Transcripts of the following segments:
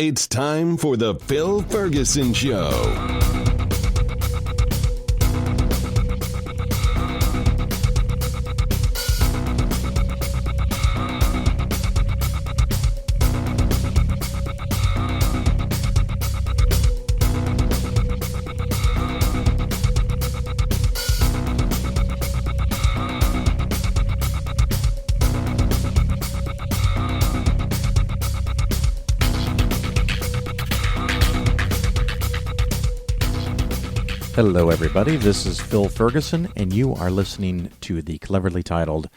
It's time for the Phil Ferguson Show. Hello, everybody. This is Phil Ferguson, and you are listening to the cleverly titled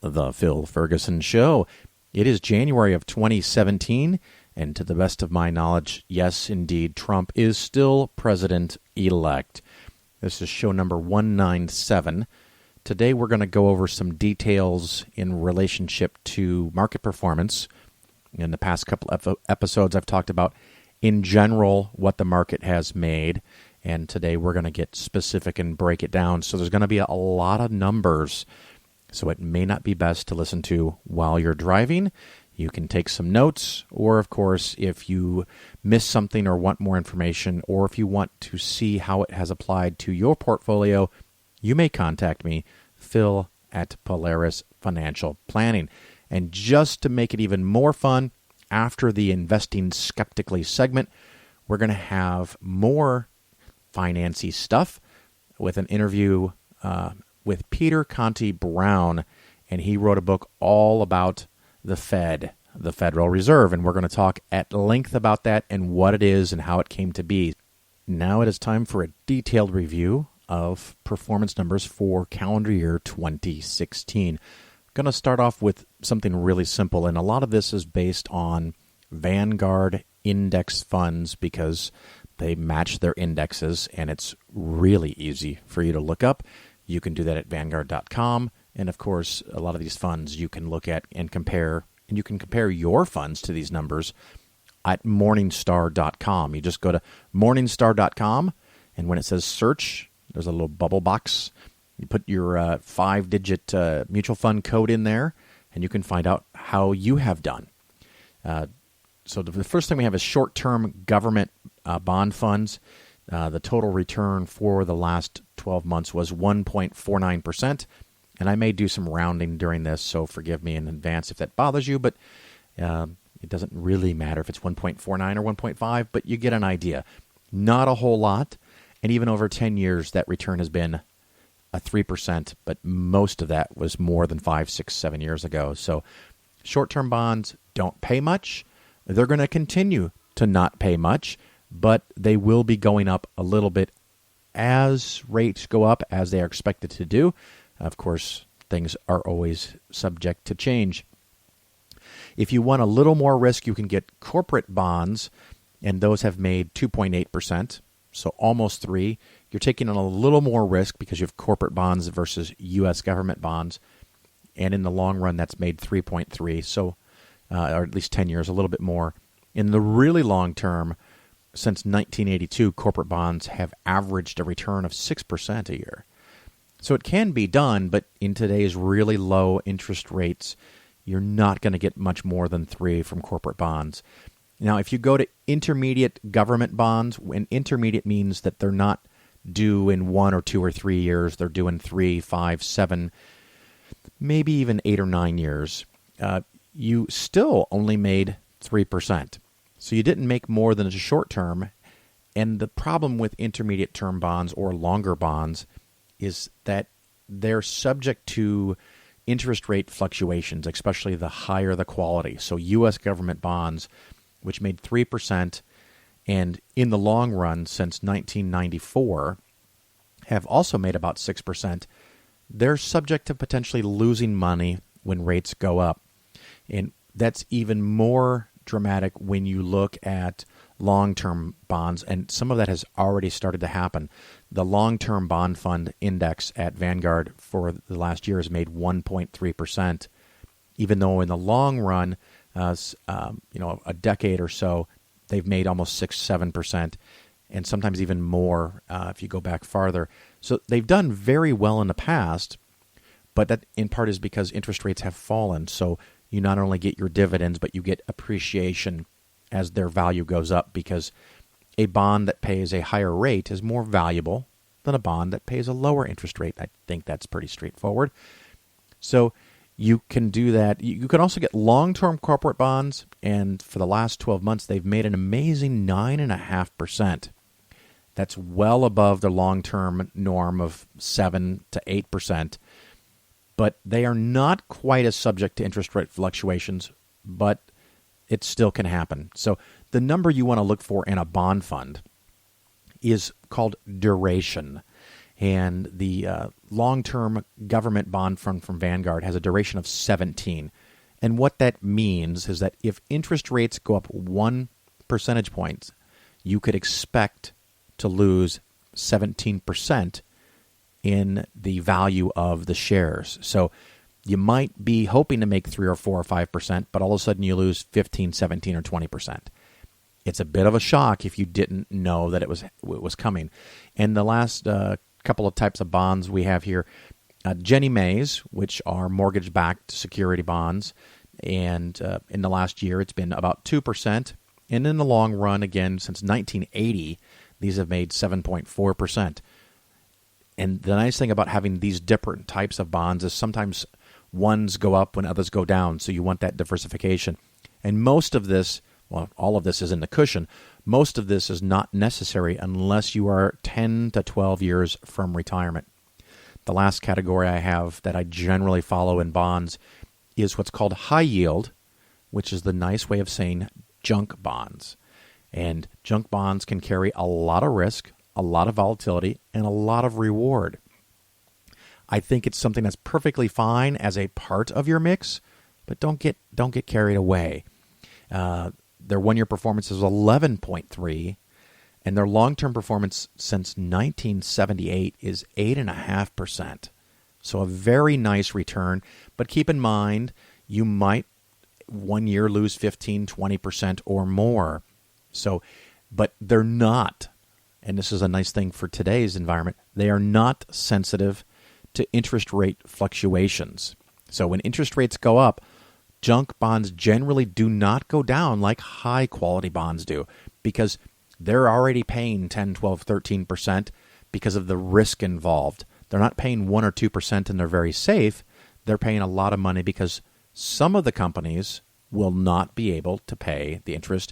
The Phil Ferguson Show. It is January of 2017, and to the best of my knowledge, yes, indeed, Trump is still president-elect. This is show number 197. Today, we're going to go over some details in relationship to market performance. In the past couple of episodes, I've talked about, in general, what the market has made. And today we're going to get specific and break it down. So there's going to be a lot of numbers. So it may not be best to listen to while you're driving. You can take some notes. Or, of course, if you miss something or want more information, or if you want to see how it has applied to your portfolio, you may contact me, Phil at Polaris Financial Planning. And just to make it even more fun, after the Investing Skeptically segment, we're going to have more financy stuff with an interview with Peter Conti-Brown, and he wrote a book all about the Fed, the Federal Reserve, and we're going to talk at length about that and what it is and how it came to be. Now it is time for a detailed review of performance numbers for calendar year 2016. I'm going to start off with something really simple, and a lot of this is based on Vanguard index funds because they match their indexes, and it's really easy for you to look up. You can do that at Vanguard.com, and of course, a lot of these funds you can look at and compare, and you can compare your funds to these numbers at Morningstar.com. You just go to Morningstar.com, and when it says search, there's a little bubble box. You put your 5-digit mutual fund code in there, and you can find out how you have done. So the first thing we have is short-term government bond funds. The total return for the last 12 months was 1.49%. And I may do some rounding during this, so forgive me in advance if that bothers you. But it doesn't really matter if it's 1.49 or 1.5, but you get an idea. Not a whole lot. And even over 10 years, that return has been a 3%, but most of that was more than 5, 6, 7 years ago. So short-term bonds don't pay much. They're going to continue to not pay much, but they will be going up a little bit as rates go up, as they are expected to do. Of course, things are always subject to change. If you want a little more risk, you can get corporate bonds, and those have made 2.8%, so almost 3%. You're taking on a little more risk because you have corporate bonds versus U.S. government bonds, and in the long run, that's made 3.3%, so or at least 10 years, a little bit more. In the really long term, since 1982, corporate bonds have averaged a return of 6% a year. So it can be done, but in today's really low interest rates, you're not going to get much more than 3% from corporate bonds. Now, if you go to intermediate government bonds, and intermediate means that they're not due in 1 or 2 or 3 years, they're due in 3, 5, 7, maybe even 8 or 9 years, you still only made 3%. So you didn't make more than a short term. And the problem with intermediate term bonds or longer bonds is that they're subject to interest rate fluctuations, especially the higher the quality. So U.S. government bonds, which made 3%, and in the long run, since 1994, have also made about 6%. They're subject to potentially losing money when rates go up. And that's even more dramatic when you look at long-term bonds, and some of that has already started to happen. The long-term bond fund index at Vanguard for the last year has made 1.3%, even though in the long run, a decade or so, they've made almost 6-7%, and sometimes even more if you go back farther. So they've done very well in the past, but that in part is because interest rates have fallen. So you not only get your dividends, but you get appreciation as their value goes up, because a bond that pays a higher rate is more valuable than a bond that pays a lower interest rate. I think that's pretty straightforward. So you can do that. You can also get long-term corporate bonds, and for the last 12 months, they've made an amazing 9.5%. That's well above the long-term norm of 7 to 8%. But they are not quite as subject to interest rate fluctuations, but it still can happen. So the number you want to look for in a bond fund is called duration. And the long-term government bond fund from Vanguard has a duration of 17. And what that means is that if interest rates go up 1 percentage point, you could expect to lose 17% in the value of the shares. So you might be hoping to make 3 or 4 or 5%, but all of a sudden you lose 15, 17, or 20%. It's a bit of a shock if you didn't know that it was coming. And the last couple of types of bonds we have here, Ginnie Mae's, which are mortgage-backed security bonds, and in the last year it's been about 2%. And in the long run, again, since 1980, these have made 7.4%. And the nice thing about having these different types of bonds is sometimes ones go up when others go down, so you want that diversification. And most of this, well, all of this is in the cushion. Most of this is not necessary unless you are 10 to 12 years from retirement. The last category I have that I generally follow in bonds is what's called high yield, which is the nice way of saying junk bonds. And junk bonds can carry a lot of risk, a lot of volatility, and a lot of reward. I think it's something that's perfectly fine as a part of your mix, but don't get carried away. Their one-year performance is 11.3, and their long-term performance since 1978 is 8.5%. So a very nice return, but keep in mind you might 1 year lose 15, 20% or more. So, but they're not, and this is a nice thing for today's environment, they are not sensitive to interest rate fluctuations. So when interest rates go up, junk bonds generally do not go down like high-quality bonds do, because they're already paying 10, 12, 13% because of the risk involved. They're not paying 1 or 2% and they're very safe. They're paying a lot of money because some of the companies will not be able to pay the interest,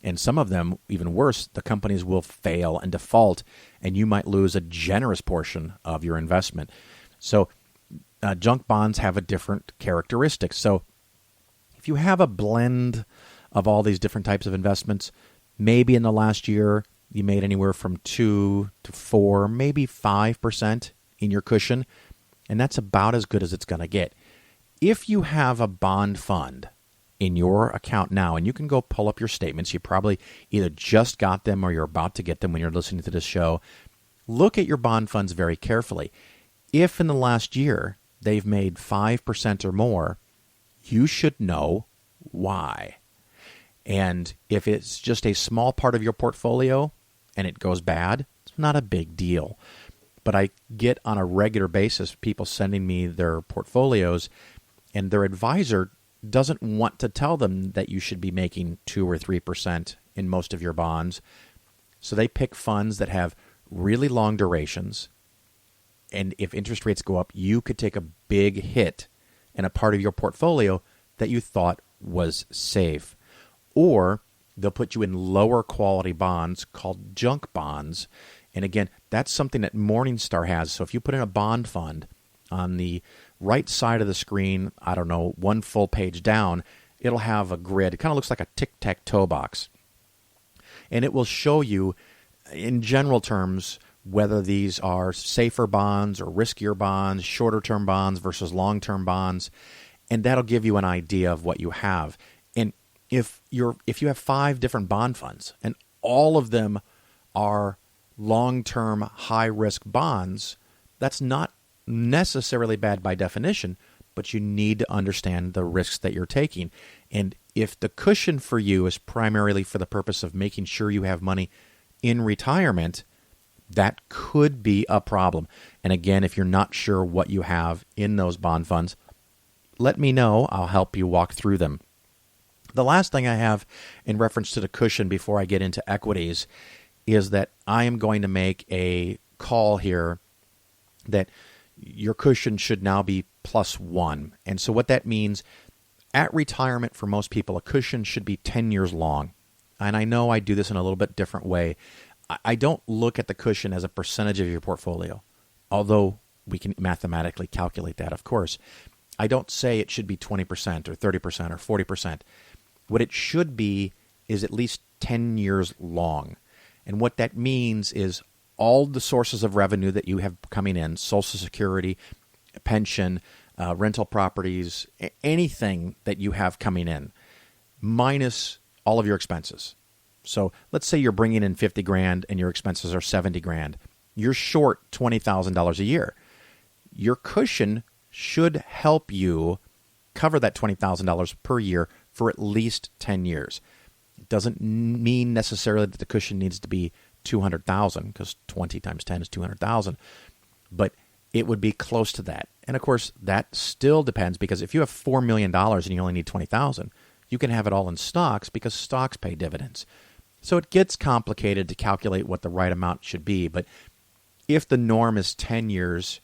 and some of them, even worse, the companies will fail and default, and you might lose a generous portion of your investment. So junk bonds have a different characteristics. So if you have a blend of all these different types of investments, maybe in the last year you made anywhere from 2 to 4, maybe 5% in your cushion, and that's about as good as it's going to get. If you have a bond fund in your account now, and you can go pull up your statements, you probably either just got them or you're about to get them when you're listening to this show, look at your bond funds very carefully. If in the last year they've made 5% or more, you should know why. And if it's just a small part of your portfolio and it goes bad, it's not a big deal. But I get on a regular basis people sending me their portfolios, and their advisor doesn't want to tell them that you should be making 2 or 3% in most of your bonds. So they pick funds that have really long durations. And if interest rates go up, you could take a big hit in a part of your portfolio that you thought was safe. Or they'll put you in lower quality bonds called junk bonds. And again, that's something that Morningstar has. So if you put in a bond fund, on the right side of the screen, I don't know, one full page down, it'll have a grid. It kind of looks like a tic-tac-toe box. And it will show you, in general terms, whether these are safer bonds or riskier bonds, shorter-term bonds versus long-term bonds. And that'll give you an idea of what you have. And if you have 5 different bond funds and all of them are long-term high-risk bonds, that's not necessarily bad by definition, but you need to understand the risks that you're taking. And if the cushion for you is primarily for the purpose of making sure you have money in retirement, that could be a problem. And again, if you're not sure what you have in those bond funds, let me know. I'll help you walk through them. The last thing I have in reference to the cushion before I get into equities is that I am going to make a call here that your cushion should now be +1. And so what that means, at retirement for most people, a cushion should be 10 years long. And I know I do this in a little bit different way. I don't look at the cushion as a percentage of your portfolio, although we can mathematically calculate that, of course. I don't say it should be 20% or 30% or 40%. What it should be is at least 10 years long. And what that means is all the sources of revenue that you have coming in, Social Security, pension, rental properties, anything that you have coming in, minus all of your expenses. So let's say you're bringing in 50 grand and your expenses are 70 grand. You're short $20,000 a year. Your cushion should help you cover that $20,000 per year for at least 10 years. It doesn't mean necessarily that the cushion needs to be 200,000 because 20 times 10 is 200,000, but it would be close to that. And of course, that still depends, because if you have $4 million and you only need 20,000, you can have it all in stocks because stocks pay dividends. So it gets complicated to calculate what the right amount should be. But if the norm is 10 years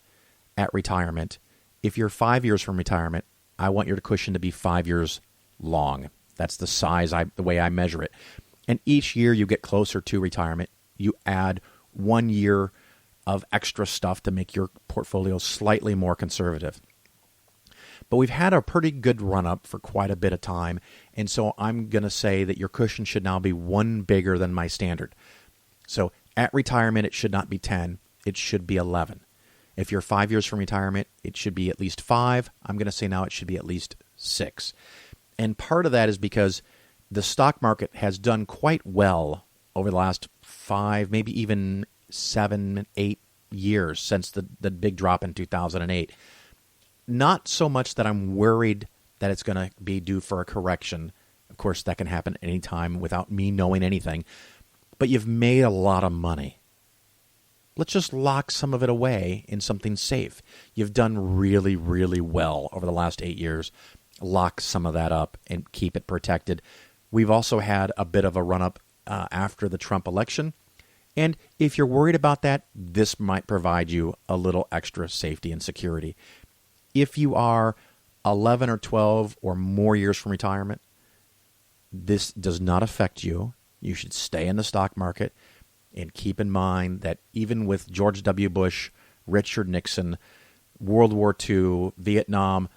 at retirement, if you're 5 years from retirement, I want your cushion to be 5 years long. That's the size, the way I measure it. And each year you get closer to retirement, you add 1 year of extra stuff to make your portfolio slightly more conservative. But we've had a pretty good run-up for quite a bit of time, and so I'm going to say that your cushion should now be 1 bigger than my standard. So at retirement, it should not be 10, it should be 11. If you're 5 years from retirement, it should be at least 5. I'm going to say now it should be at least 6. And part of that is because the stock market has done quite well over the last 5, maybe even 7, 8 years since the big drop in 2008. Not so much that I'm worried that it's going to be due for a correction. Of course, that can happen anytime without me knowing anything. But you've made a lot of money. Let's just lock some of it away in something safe. You've done really, really well over the last 8 years. Lock some of that up and keep it protected. We've also had a bit of a run-up after the Trump election. And if you're worried about that, this might provide you a little extra safety and security. If you are 11 or 12 or more years from retirement, this does not affect you. You should stay in the stock market. And keep in mind that even with George W. Bush, Richard Nixon, World War II, Vietnam,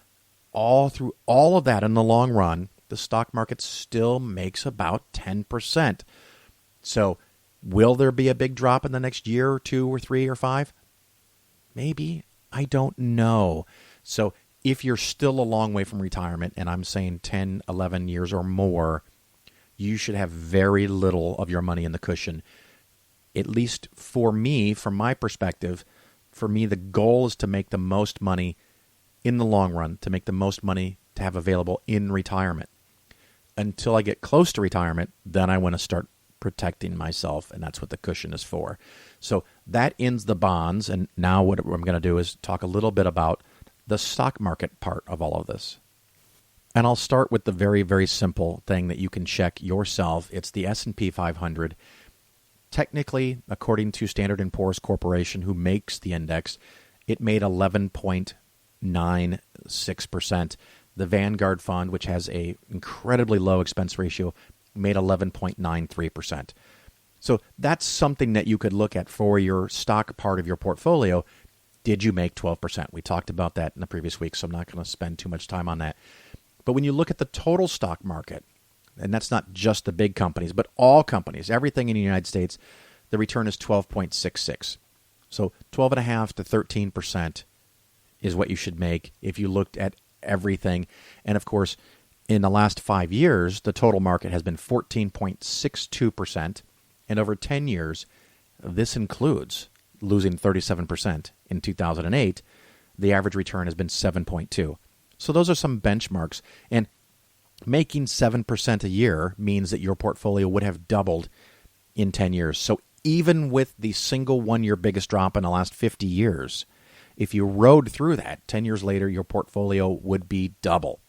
through all of that in the long run, the stock market still makes about 10%. So will there be a big drop in the next year or 2 or 3 or 5? Maybe. I don't know. So if you're still a long way from retirement, and I'm saying 10, 11 years or more, you should have very little of your money in the cushion. At least for me, from my perspective, for me, the goal is to make the most money in the long run, to make the most money to have available in retirement. Until I get close to retirement, then I want to start protecting myself, and that's what the cushion is for. So that ends the bonds, and now what I'm going to do is talk a little bit about the stock market part of all of this. And I'll start with the very, very simple thing that you can check yourself. It's the S&P 500. Technically, according to Standard & Poor's Corporation, who makes the index, it made 11.96%. The Vanguard fund, which has a incredibly low expense ratio, made 11.93%. So that's something that you could look at for your stock part of your portfolio. Did you make 12%? We talked about that in the previous week, so I'm not going to spend too much time on that. But when you look at the total stock market, and that's not just the big companies, but all companies, everything in the United States, the return is 12.66. So 12.5 to 13% is what you should make if you looked at everything. And of course, in the last 5 years, the total market has been 14.62%. And over 10 years, this includes losing 37% in 2008. The average return has been 7.2. So those are some benchmarks. And making 7% a year means that your portfolio would have doubled in 10 years. So even with the single 1 year biggest drop in the last 50 years, if you rode through that, 10 years later, your portfolio would be double.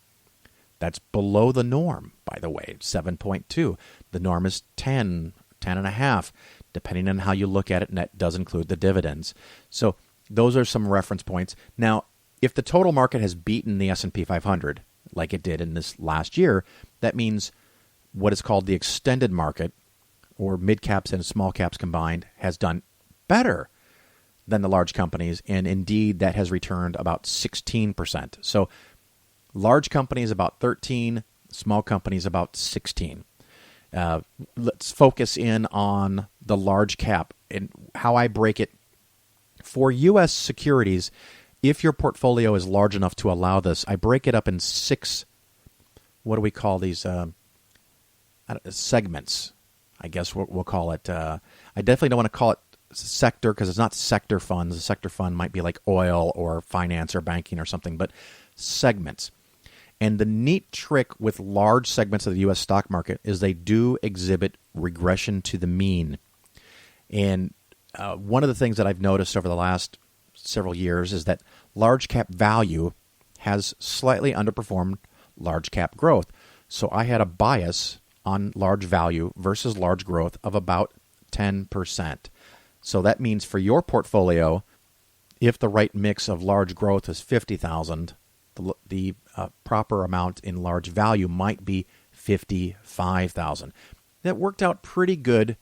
That's below the norm, by the way, 7.2. The norm is 10, 10.5, depending on how you look at it, and that does include the dividends. So those are some reference points. Now, if the total market has beaten the S&P 500, like it did in this last year, that means what is called the extended market, or mid-caps and small caps combined, has done better than the large companies, and indeed that has returned about 16%. So large companies about 13, small companies about 16. Let's focus in on the large cap and how I break it. For U.S. securities, if your portfolio is large enough to allow this, I break it up in 6, what do we call these, segments, I guess we'll call it. I definitely don't want to call it sector because it's not sector funds. A sector fund might be like oil or finance or banking or something, but segments. And the neat trick with large segments of the U.S. stock market is they do exhibit regression to the mean. And one of the things that I've noticed over the last several years is that large cap value has slightly underperformed large cap growth. So I had a bias on large value versus large growth of about 10%. So that means for your portfolio, if the right mix of large growth is 50,000, the proper amount in large value might be 55,000. That worked out pretty good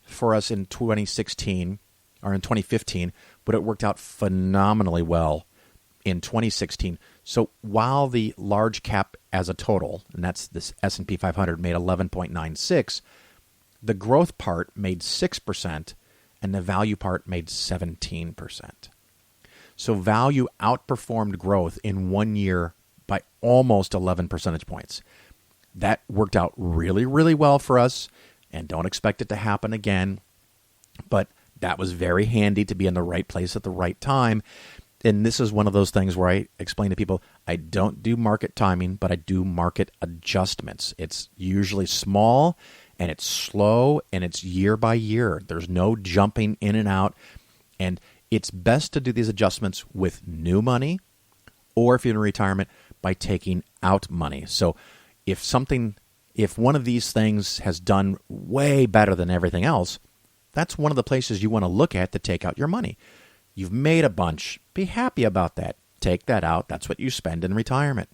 for us in 2016 or in 2015, but it worked out phenomenally well in 2016. So while the large cap as a total, and that's this S&P 500, made 11.96, the growth part made 6%, and the value part made 17%. So value outperformed growth in 1 year by almost 11 percentage points. That worked out really, really well for us, and don't expect it to happen again. But that was very handy to be in the right place at the right time. And this is one of those things where I explain to people, I don't do market timing, but I do market adjustments. It's usually small, and it's slow, and it's year by year. There's no jumping in and out. And it's best to do these adjustments with new money, or if you're in retirement, by taking out money. So if one of these things has done way better than everything else, that's one of the places you want to look at to take out your money. You've made a bunch. Be happy about that. Take that out. That's what you spend in retirement.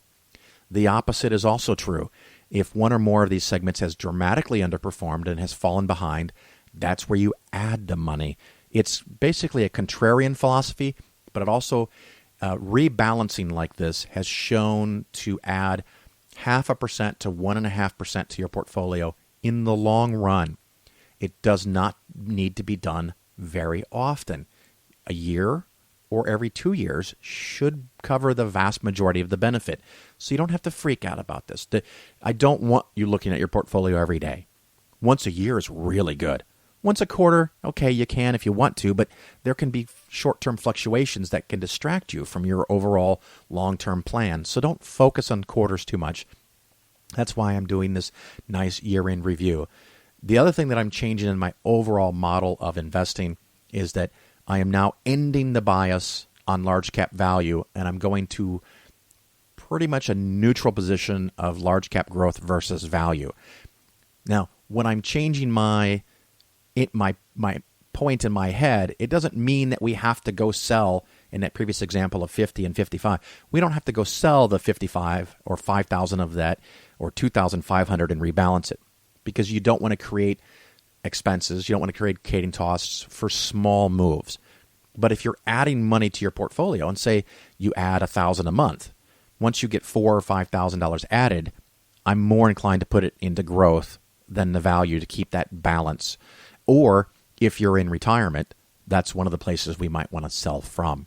The opposite is also true. If one or more of these segments has dramatically underperformed and has fallen behind, that's where you add the money. It's basically a contrarian philosophy, but it also, rebalancing like this has shown to add 0.5% to 1.5% to your portfolio in the long run. It does not need to be done very often. A year or every 2 years should cover the vast majority of the benefit. So you don't have to freak out about this. I don't want you looking at your portfolio every day. Once a year is really good. Once a quarter, okay, you can if you want to, but there can be short-term fluctuations that can distract you from your overall long-term plan. So don't focus on quarters too much. That's why I'm doing this nice year-end review. The other thing that I'm changing in my overall model of investing is that I am now ending the bias on large cap value, and I'm going to pretty much a neutral position of large cap growth versus value. Now, when I'm changing my point in my head, it doesn't mean that we have to go sell in that previous example of 50 and 55. We don't have to go sell the 55 or 5,000 of that or 2,500 and rebalance it, because you don't want to create expenses. You don't want to create cadence costs for small moves. But if you're adding money to your portfolio, and say you add $1,000 a month, once you get $4,000 or $5,000 added, I'm more inclined to put it into growth than the value to keep that balance. Or if you're in retirement, that's one of the places we might want to sell from.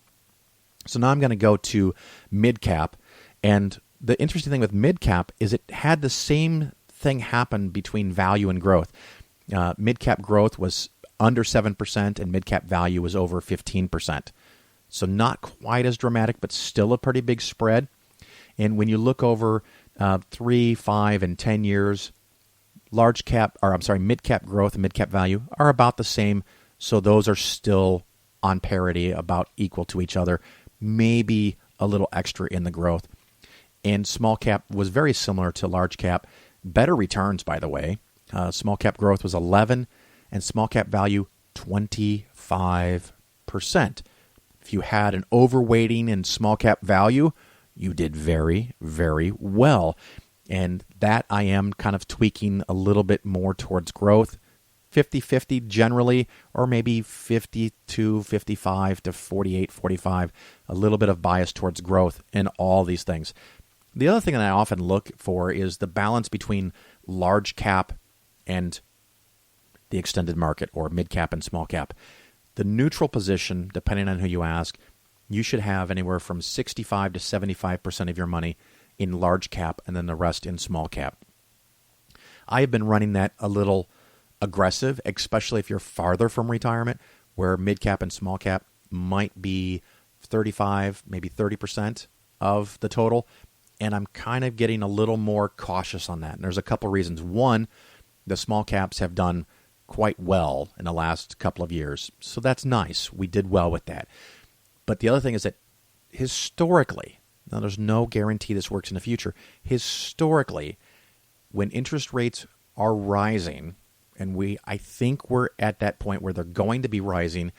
So now I'm going to go to mid-cap. And the interesting thing with mid-cap is it had the same thing happen between value and growth. Mid-cap growth was under 7%, and mid-cap value was over 15%. So not quite as dramatic, but still a pretty big spread. And when you look over 3, 5, and 10 years, mid-cap growth and mid-cap value are about the same. So those are still on parity, about equal to each other, maybe a little extra in the growth. And small cap was very similar to large cap. Better returns, by the way. Small cap growth was 11 and small cap value 25%. If you had an overweighting in small cap value, you did very, very well. And that I am kind of tweaking a little bit more towards growth. 50-50 generally, or maybe 52, 55 to 48, 45. A little bit of bias towards growth in all these things. The other thing that I often look for is the balance between large cap and the extended market, or mid cap and small cap. The neutral position, depending on who you ask, you should have anywhere from 65 to 75% of your money in large cap and then the rest in small cap. I have been running that a little aggressive, especially if you're farther from retirement, where mid cap and small cap might be 35, maybe 30% of the total. And I'm kind of getting a little more cautious on that. And there's a couple reasons. One, the small caps have done quite well in the last couple of years. So that's nice. We did well with that. But the other thing is that historically, now there's no guarantee this works in the future, historically, when interest rates are rising, and I think we're at that point where they're going to be rising,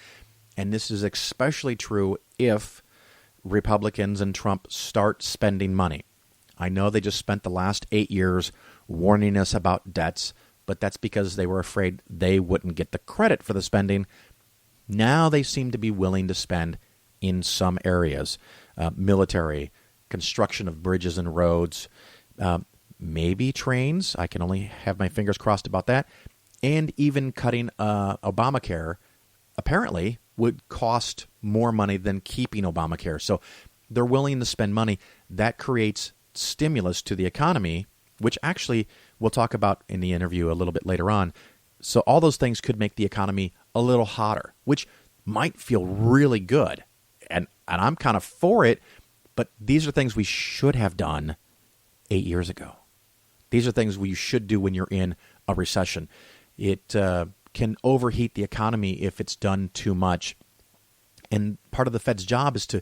and this is especially true if Republicans and Trump start spending money. I know they just spent the last 8 years warning us about debts, but that's because they were afraid they wouldn't get the credit for the spending. Now they seem to be willing to spend in some areas. Military, construction of bridges and roads, maybe trains. I can only have my fingers crossed about that. And even cutting Obamacare apparently would cost more money than keeping Obamacare. So they're willing to spend money. That creates stimulus to the economy, which actually we'll talk about in the interview a little bit later on. So all those things could make the economy a little hotter, which might feel really good. And I'm kind of for it, but these are things we should have done 8 years ago. These are things we should do when you're in a recession. It can overheat the economy if it's done too much. And part of the Fed's job is to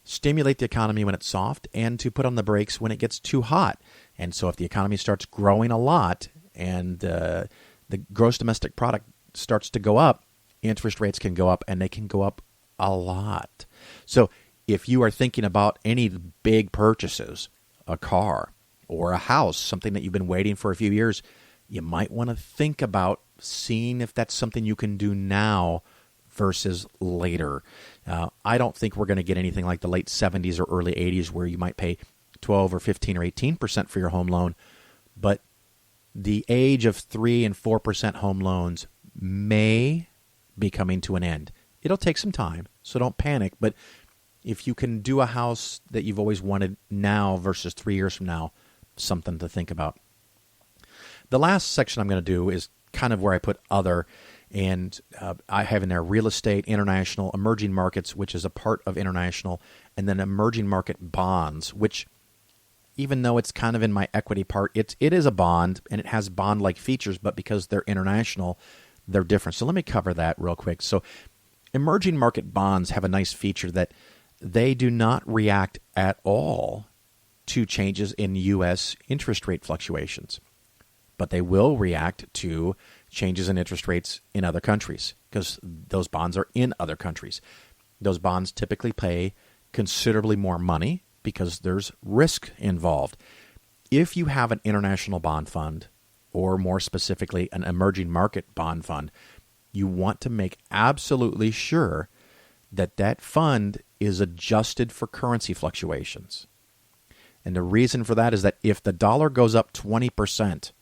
stimulate the economy when it's soft and to put on the brakes when it gets too hot. And so if the economy starts growing a lot and the gross domestic product starts to go up, interest rates can go up, and they can go up a lot. So if you are thinking about any big purchases, a car or a house, something that you've been waiting for a few years, you might want to think about seeing if that's something you can do now versus later. I don't think we're going to get anything like the late 70s or early 80s where you might pay 12 or 15 or 18% for your home loan, but the age of 3 and 4% home loans may be coming to an end. It'll take some time, so don't panic, but if you can do a house that you've always wanted now versus 3 years from now, something to think about. The last section I'm going to do is kind of where I put other, and I have in there real estate, international, emerging markets, which is a part of international, and then emerging market bonds, which even though it's kind of in my equity part, it is a bond, and it has bond-like features, but because they're international, they're different. So let me cover that real quick. So emerging market bonds have a nice feature that they do not react at all to changes in U.S. interest rate fluctuations, but they will react to changes in interest rates in other countries because those bonds are in other countries. Those bonds typically pay considerably more money because there's risk involved. If you have an international bond fund, or more specifically an emerging market bond fund, you want to make absolutely sure that that fund is adjusted for currency fluctuations. And the reason for that is that if the dollar goes up 20%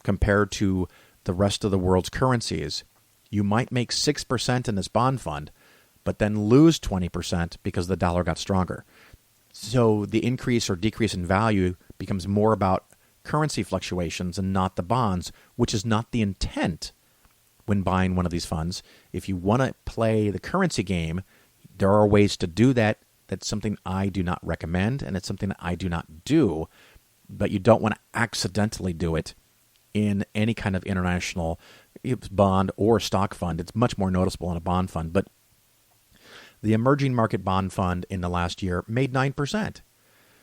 compared to the rest of the world's currencies, you might make 6% in this bond fund, but then lose 20% because the dollar got stronger. So the increase or decrease in value becomes more about currency fluctuations and not the bonds, which is not the intent when buying one of these funds. If you want to play the currency game, there are ways to do that. That's something I do not recommend, and it's something that I do not do, but you don't want to accidentally do it in any kind of international bond or stock fund. It's much more noticeable in a bond fund, but the emerging market bond fund in the last year made 9%.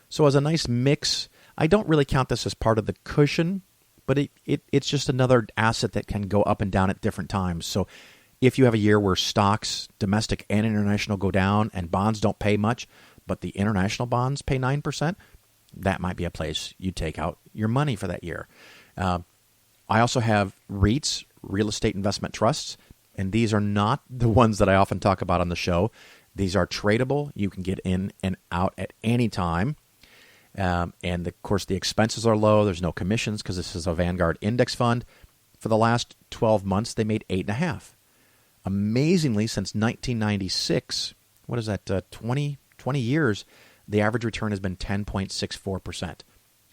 So as a nice mix, I don't really count this as part of the cushion, but it's just another asset that can go up and down at different times. So if you have a year where stocks, domestic and international, go down and bonds don't pay much, but the international bonds pay 9%, that might be a place you take out your money for that year. I also have REITs, real estate investment trusts, and these are not the ones that I often talk about on the show. These are tradable. You can get in and out at any time. Of course, the expenses are low. There's no commissions because this is a Vanguard index fund. For the last 12 months, they made 8.5%. Amazingly, since 1996, what is that, 20 years, the average return has been 10.64%.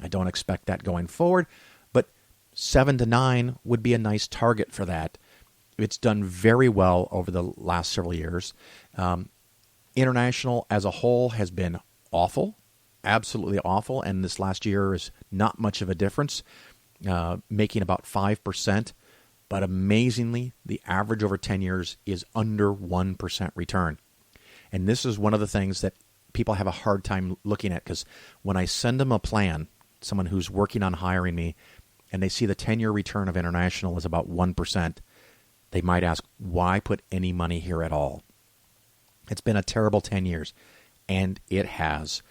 I don't expect that going forward, but 7 to 9 would be a nice target for that. It's done very well over the last several years. International as a whole has been awful, absolutely awful, and this last year is not much of a difference, making about 5%. But amazingly, the average over 10 years is under 1% return. And this is one of the things that people have a hard time looking at, because when I send them a plan, someone who's working on hiring me, and they see the 10-year return of international is about 1%, they might ask, why put any money here at all? It's been a terrible 10 years, and it has.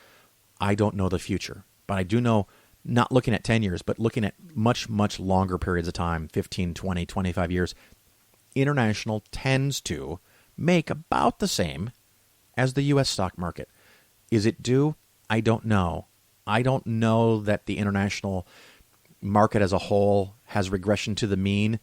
I don't know the future, but I do know, not looking at 10 years, but looking at much, much longer periods of time, 15, 20, 25 years, international tends to make about the same as the U.S. stock market. Is it due? I don't know. I don't know that the international market as a whole has regression to the mean,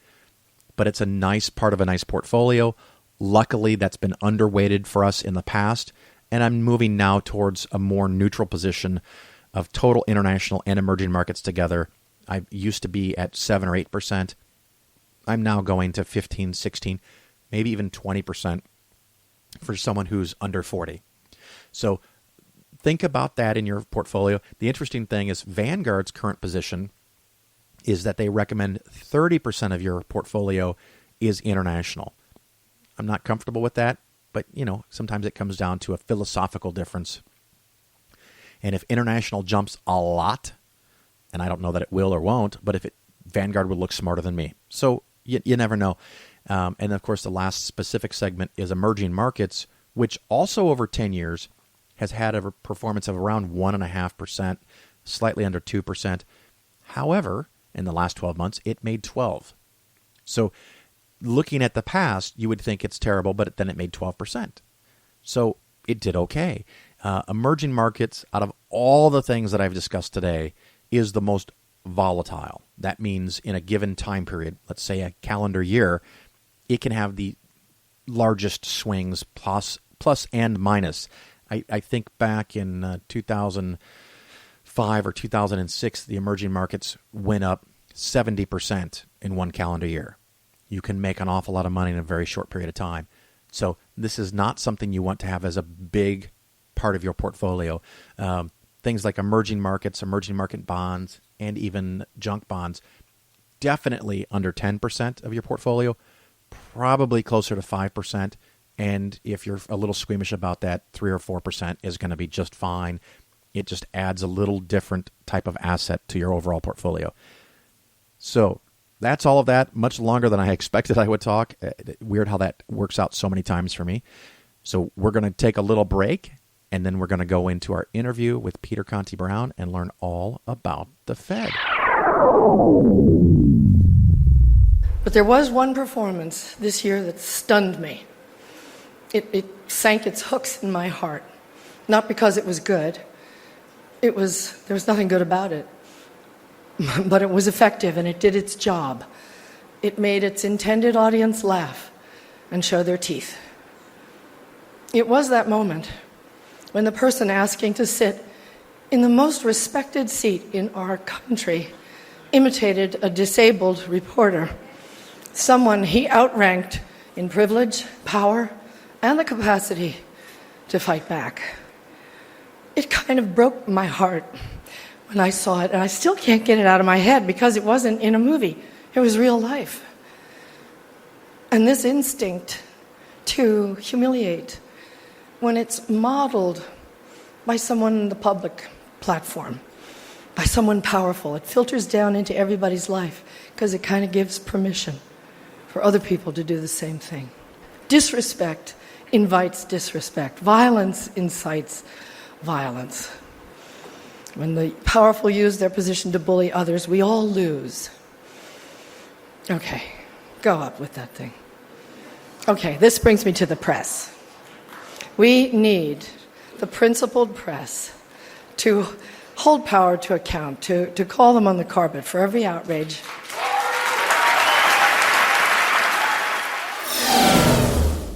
but it's a nice part of a nice portfolio. Luckily, that's been underweighted for us in the past, and I'm moving now towards a more neutral position of total international and emerging markets together. I used to be at 7 or 8%. I'm now going to 15, 16, maybe even 20% for someone who's under 40. So think about that in your portfolio. The interesting thing is Vanguard's current position is that they recommend 30% of your portfolio is international. I'm not comfortable with that, but sometimes it comes down to a philosophical difference. And if international jumps a lot, and I don't know that it will or won't, but Vanguard would look smarter than me. So you never know. And of course, the last specific segment is emerging markets, which also over 10 years has had a performance of around 1.5%, slightly under 2%. However, in the last 12 months, it made 12. So looking at the past, you would think it's terrible, but then it made 12%. So it did okay. Emerging markets, out of all the things that I've discussed today, is the most volatile. That means in a given time period, let's say a calendar year, it can have the largest swings, plus and minus. I think back in 2005 or 2006, the emerging markets went up 70% in one calendar year. You can make an awful lot of money in a very short period of time. So this is not something you want to have as a big part of your portfolio. Things like emerging markets, emerging market bonds, and even junk bonds, definitely under 10% of your portfolio, probably closer to 5%. And if you're a little squeamish about that, 3 or 4% is going to be just fine. It just adds a little different type of asset to your overall portfolio. So that's all of that. Much longer than I expected I would talk. Weird how that works out so many times for me. So we're going to take a little break, and then we're going to go into our interview with Peter Conti-Brown and learn all about the Fed. But there was one performance this year that stunned me. It sank its hooks in my heart. Not because it was good. There was nothing good about it. But it was effective, and it did its job. It made its intended audience laugh and show their teeth. It was that moment when the person asking to sit in the most respected seat in our country imitated a disabled reporter, someone he outranked in privilege, power, and the capacity to fight back. It kind of broke my heart when I saw it, and I still can't get it out of my head because it wasn't in a movie. It was real life. And this instinct to humiliate, when it's modeled by someone in the public, platform by someone powerful. It filters down into everybody's life because it kind of gives permission for other people to do the same thing. Disrespect invites disrespect. Violence incites violence. When the powerful use their position to bully others, we all lose. Okay, go up with that thing. Okay, this brings me to the press. We need the principled press to hold power to account, to call them on the carpet for every outrage.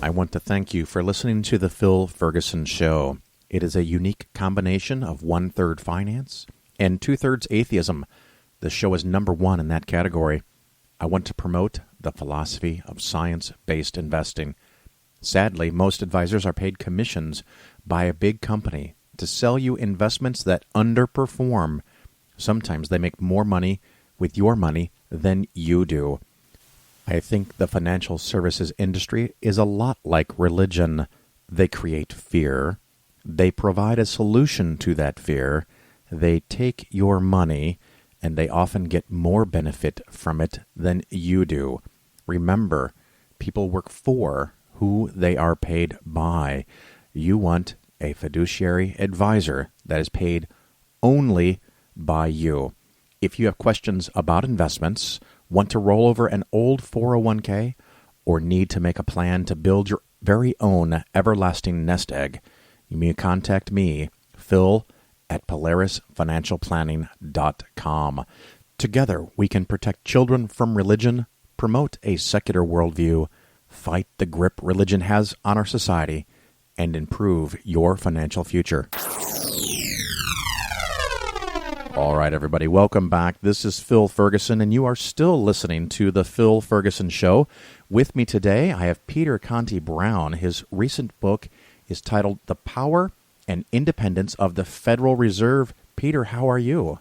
I want to thank you for listening to The Phil Ferguson Show. It is a unique combination of 1/3 finance and 2/3 atheism. The show is number one in that category. I want to promote the philosophy of science-based investing. Sadly, most advisors are paid commissions by a big company to sell you investments that underperform. Sometimes they make more money with your money than you do. I think the financial services industry is a lot like religion. They create fear. They provide a solution to that fear. They take your money, and they often get more benefit from it than you do. Remember, people work for who they are paid by. You want a fiduciary advisor that is paid only by you. If you have questions about investments, want to roll over an old 401k, or need to make a plan to build your very own everlasting nest egg, you may contact me, Phil, at PolarisFinancialPlanning.com. Together, we can protect children from religion, promote a secular worldview, fight the grip religion has on our society, and improve your financial future. All right, everybody, welcome back. This is Phil Ferguson, and you are still listening to The Phil Ferguson Show. With me today, I have Peter Conti-Brown. His recent book is titled The Power and Independence of the Federal Reserve. Peter, how are you?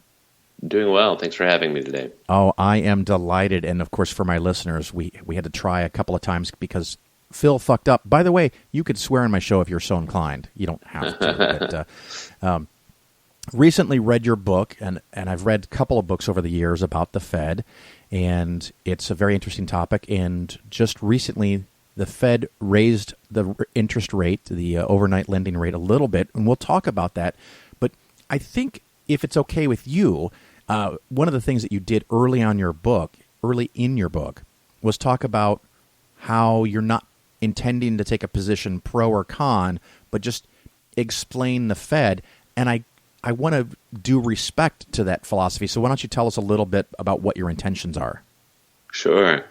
Doing well. Thanks for having me today. Oh, I am delighted. And, of course, for my listeners, we had to try a couple of times because Phil fucked up. By the way, you could swear on my show if you're so inclined. You don't have to. But, recently read your book, and I've read a couple of books over the years about the Fed, and it's a very interesting topic. And just recently, the Fed raised the interest rate, the overnight lending rate, a little bit, and we'll talk about that. But I think if it's okay with you, one of the things that you did early in your book, was talk about how you're not intending to take a position pro or con, but just explain the Fed. And I want to do respect to that philosophy. So why don't you tell us a little bit about what your intentions are? Sure.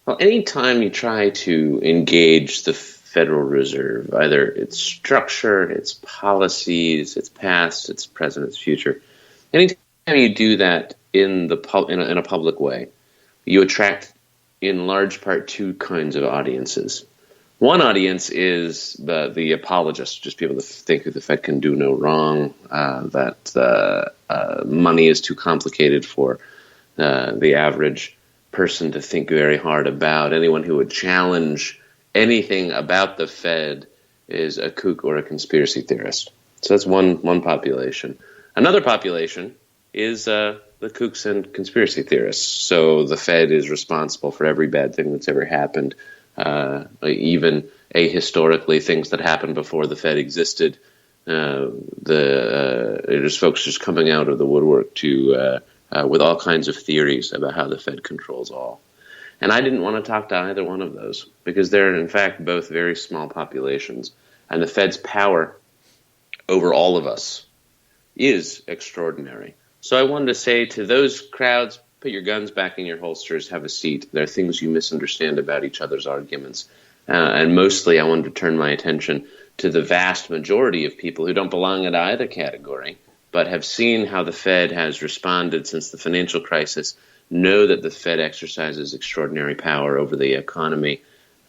Well, anytime you try to engage the Federal Reserve, either its structure, its policies, its past, its present, its future, anytime you do that in a public way, you attract, in large part, two kinds of audiences. One audience is the apologists, just people that think that the Fed can do no wrong, that money is too complicated for the average person to think very hard about. Anyone who would challenge anything about the Fed is a kook or a conspiracy theorist. So that's one population. Another population is the kooks and conspiracy theorists. So the Fed is responsible for every bad thing that's ever happened. Even ahistorically, things that happened before the Fed existed. There's folks just coming out of the woodwork with all kinds of theories about how the Fed controls all. And I didn't want to talk to either one of those because they're, in fact, both very small populations. And the Fed's power over all of us is extraordinary. So I wanted to say to those crowds, put your guns back in your holsters, have a seat. There are things you misunderstand about each other's arguments. And mostly I wanted to turn my attention to the vast majority of people who don't belong in either category, but have seen how the Fed has responded since the financial crisis, know that the Fed exercises extraordinary power over the economy,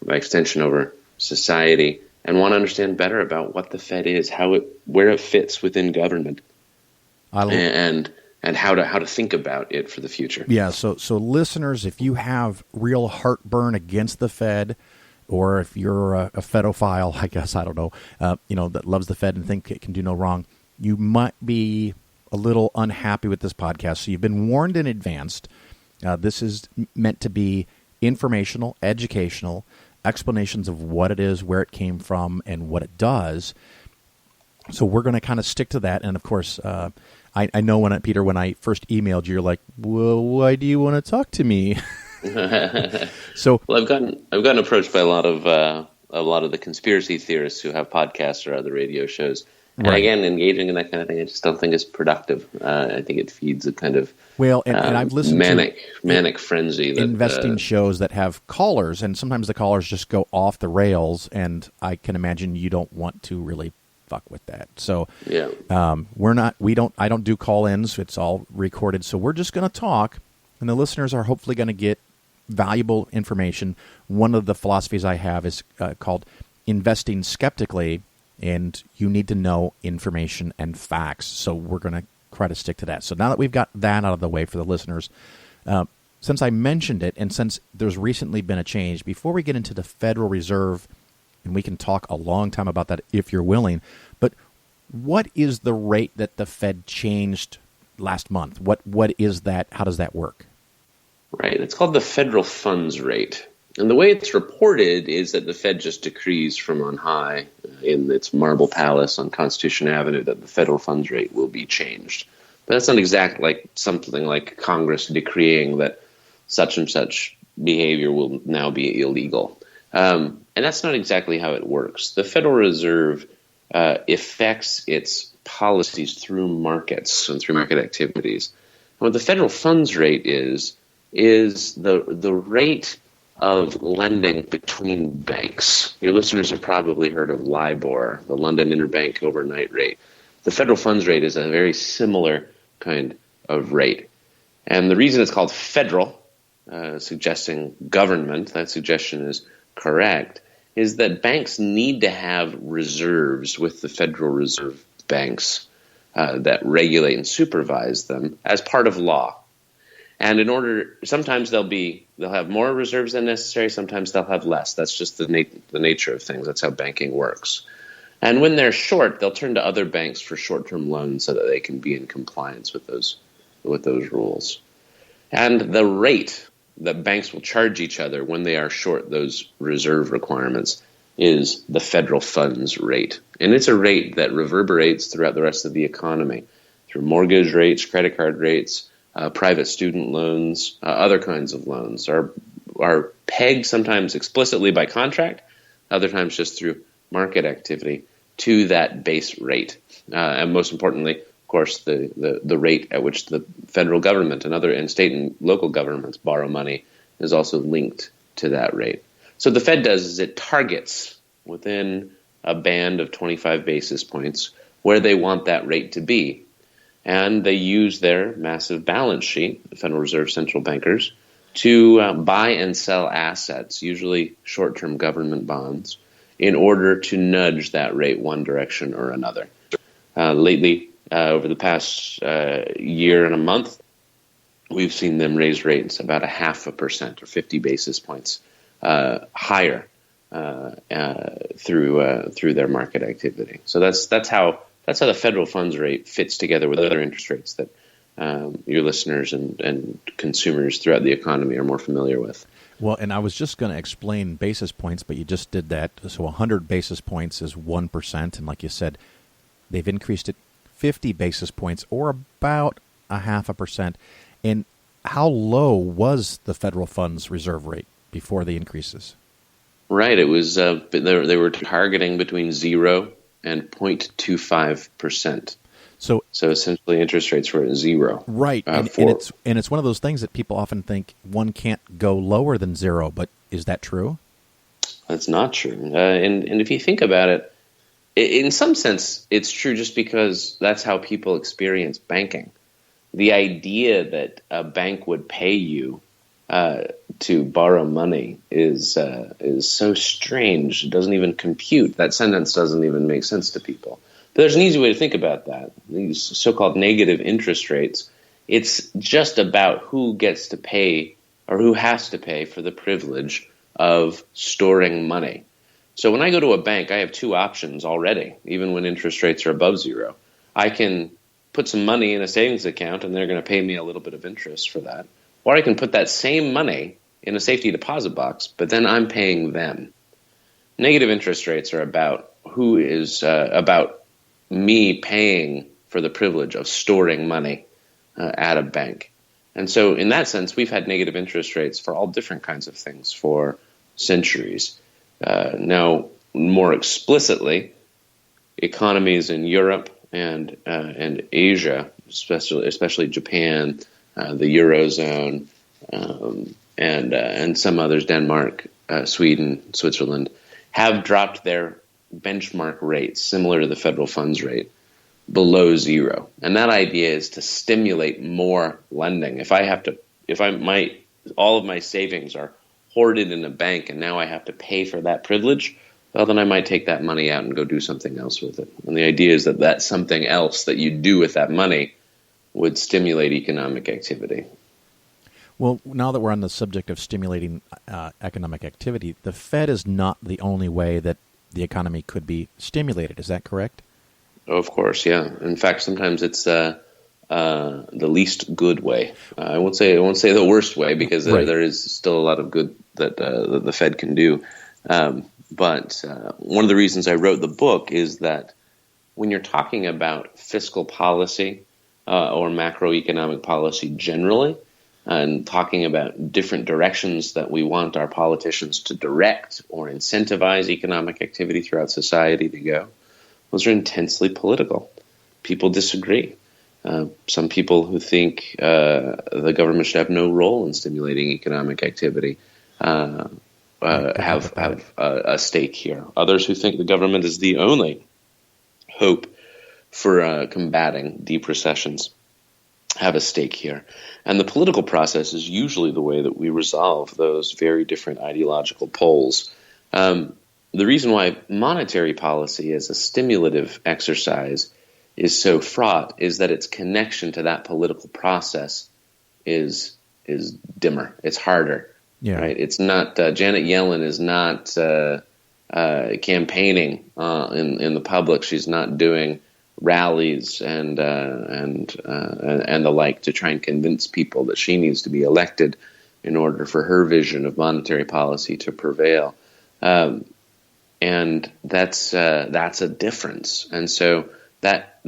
by extension over society, and want to understand better about what the Fed is, where it fits within government, and how to think about it for the future. Yeah, so listeners, if you have real heartburn against the Fed, or if you're a Fedophile, I guess, I don't know, that loves the Fed and think it can do no wrong, you might be a little unhappy with this podcast, so you've been warned in advance. This is meant to be informational, educational, explanations of what it is, where it came from, and what it does. So we're going to kind of stick to that. And, of course, I know, Peter, when I first emailed you, you're like, well, why do you want to talk to me? So, well, I've gotten approached by a lot of the conspiracy theorists who have podcasts or other radio shows. And right. Again, engaging in that kind of thing, I just don't think is productive. I think it feeds a kind of and I've listened manic frenzy. That, investing shows that have callers, and sometimes the callers just go off the rails, and I can imagine you don't want to really fuck with that. So yeah, I don't do call-ins. It's all recorded. So we're just going to talk, and the listeners are hopefully going to get valuable information. One of the philosophies I have is called investing skeptically, and you need to know information and facts. So we're going to try to stick to that. So now that we've got that out of the way for the listeners, since I mentioned it, and since there's recently been a change, before we get into the Federal Reserve, and we can talk a long time about that if you're willing, but what is the rate that the Fed changed last month? What is that? How does that work? Right. It's called the federal funds rate. And the way it's reported is that the Fed just decrees from on high in its marble palace on Constitution Avenue that the federal funds rate will be changed. But that's not exactly like something like Congress decreeing that such and such behavior will now be illegal. And that's not exactly how it works. The Federal Reserve affects its policies through markets and through market activities. And what the federal funds rate is the rate of lending between banks. Your listeners have probably heard of LIBOR, the London Interbank Overnight Rate. The federal funds rate is a very similar kind of rate. And the reason it's called federal, suggesting government, that suggestion is correct, is that banks need to have reserves with the Federal Reserve banks that regulate and supervise them as part of law. And sometimes they'll have more reserves than necessary. Sometimes they'll have less. That's just the nature of things. That's how banking works. And when they're short, they'll turn to other banks for short-term loans so that they can be in compliance with those rules. And the rate that banks will charge each other when they are short those reserve requirements is the federal funds rate. And it's a rate that reverberates throughout the rest of the economy through mortgage rates, credit card rates, private student loans, other kinds of loans are pegged sometimes explicitly by contract, other times just through market activity to that base rate. And most importantly, of course, the rate at which the federal government and state and local governments borrow money is also linked to that rate. So the Fed does is it targets within a band of 25 basis points where they want that rate to be. And they use their massive balance sheet, the Federal Reserve central bankers, to buy and sell assets, usually short-term government bonds, in order to nudge that rate one direction or another. Lately, over the past year and a month, we've seen them raise rates about 0.5% or 50 basis points higher through their market activity. So that's how the federal funds rate fits together with other interest rates that your listeners and consumers throughout the economy are more familiar with. Well, and I was just going to explain basis points, but you just did that. So 100 basis points is 1%, and like you said, they've increased it 50 basis points, or about 0.5%. And how low was the federal funds reserve rate before the increases? Right. It was they were targeting between 0 and 0.25%. So essentially interest rates were at 0. Right. And it's one of those things that people often think one can't go lower than 0, but is that true? That's not true. And if you think about it, in some sense, it's true just because that's how people experience banking. The idea that a bank would pay you to borrow money is so strange. It doesn't even compute. That sentence doesn't even make sense to people. But there's an easy way to think about that. These so-called negative interest rates, it's just about who gets to pay or who has to pay for the privilege of storing money. So when I go to a bank, I have two options already, even when interest rates are above 0. I can put some money in a savings account and they're going to pay me a little bit of interest for that. Or I can put that same money in a safety deposit box, but then I'm paying them. Negative interest rates are about about me paying for the privilege of storing money at a bank. And so in that sense, we've had negative interest rates for all different kinds of things for centuries. Now, more explicitly, economies in Europe and Asia, especially Japan, the Eurozone, and some others, Denmark, Sweden, Switzerland, have dropped their benchmark rates, similar to the federal funds rate, below zero. And that idea is to stimulate more lending. All of my savings are hoarded in a bank and now I have to pay for that privilege, well, then I might take that money out and go do something else with it. And the idea is that something else that you do with that money would stimulate economic activity. Well, now that we're on the subject of stimulating economic activity, the Fed is not the only way that the economy could be stimulated. Is that correct? Oh, of course, yeah. In fact, sometimes it's the least good way. I won't say the worst way, because there is still a lot of good that the Fed can do. But one of the reasons I wrote the book is that when you're talking about fiscal policy or macroeconomic policy generally, and talking about different directions that we want our politicians to direct or incentivize economic activity throughout society to go, those are intensely political. People disagree. Some people who think the government should have no role in stimulating economic activity have a stake here. Others who think the government is the only hope for combating deep recessions have a stake here. And the political process is usually the way that we resolve those very different ideological poles. The reason why monetary policy as a stimulative exercise is so fraught is that its connection to that political process is dimmer. It's harder. Yeah. Right? It's not Janet Yellen is not campaigning in the public. She's not doing rallies and the like to try and convince people that she needs to be elected in order for her vision of monetary policy to prevail. And that's a difference. And so that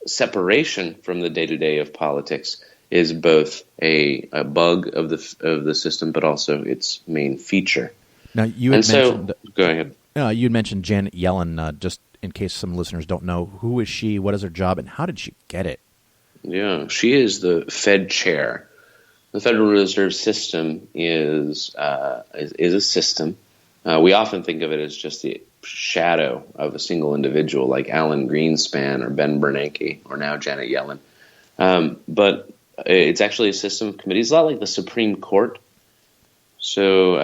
separation from the day-to-day of politics is both a bug of the system, but also its main feature. Now you had mentioned. Go ahead. You had mentioned Janet Yellen. Just in case some listeners don't know, who is she? What is her job, and how did she get it? Yeah, she is the Fed chair. The Federal Reserve System is a system. We often think of it as just the shadow of a single individual, like Alan Greenspan or Ben Bernanke or now Janet Yellen. But it's actually a system of committees, a lot like the Supreme Court. So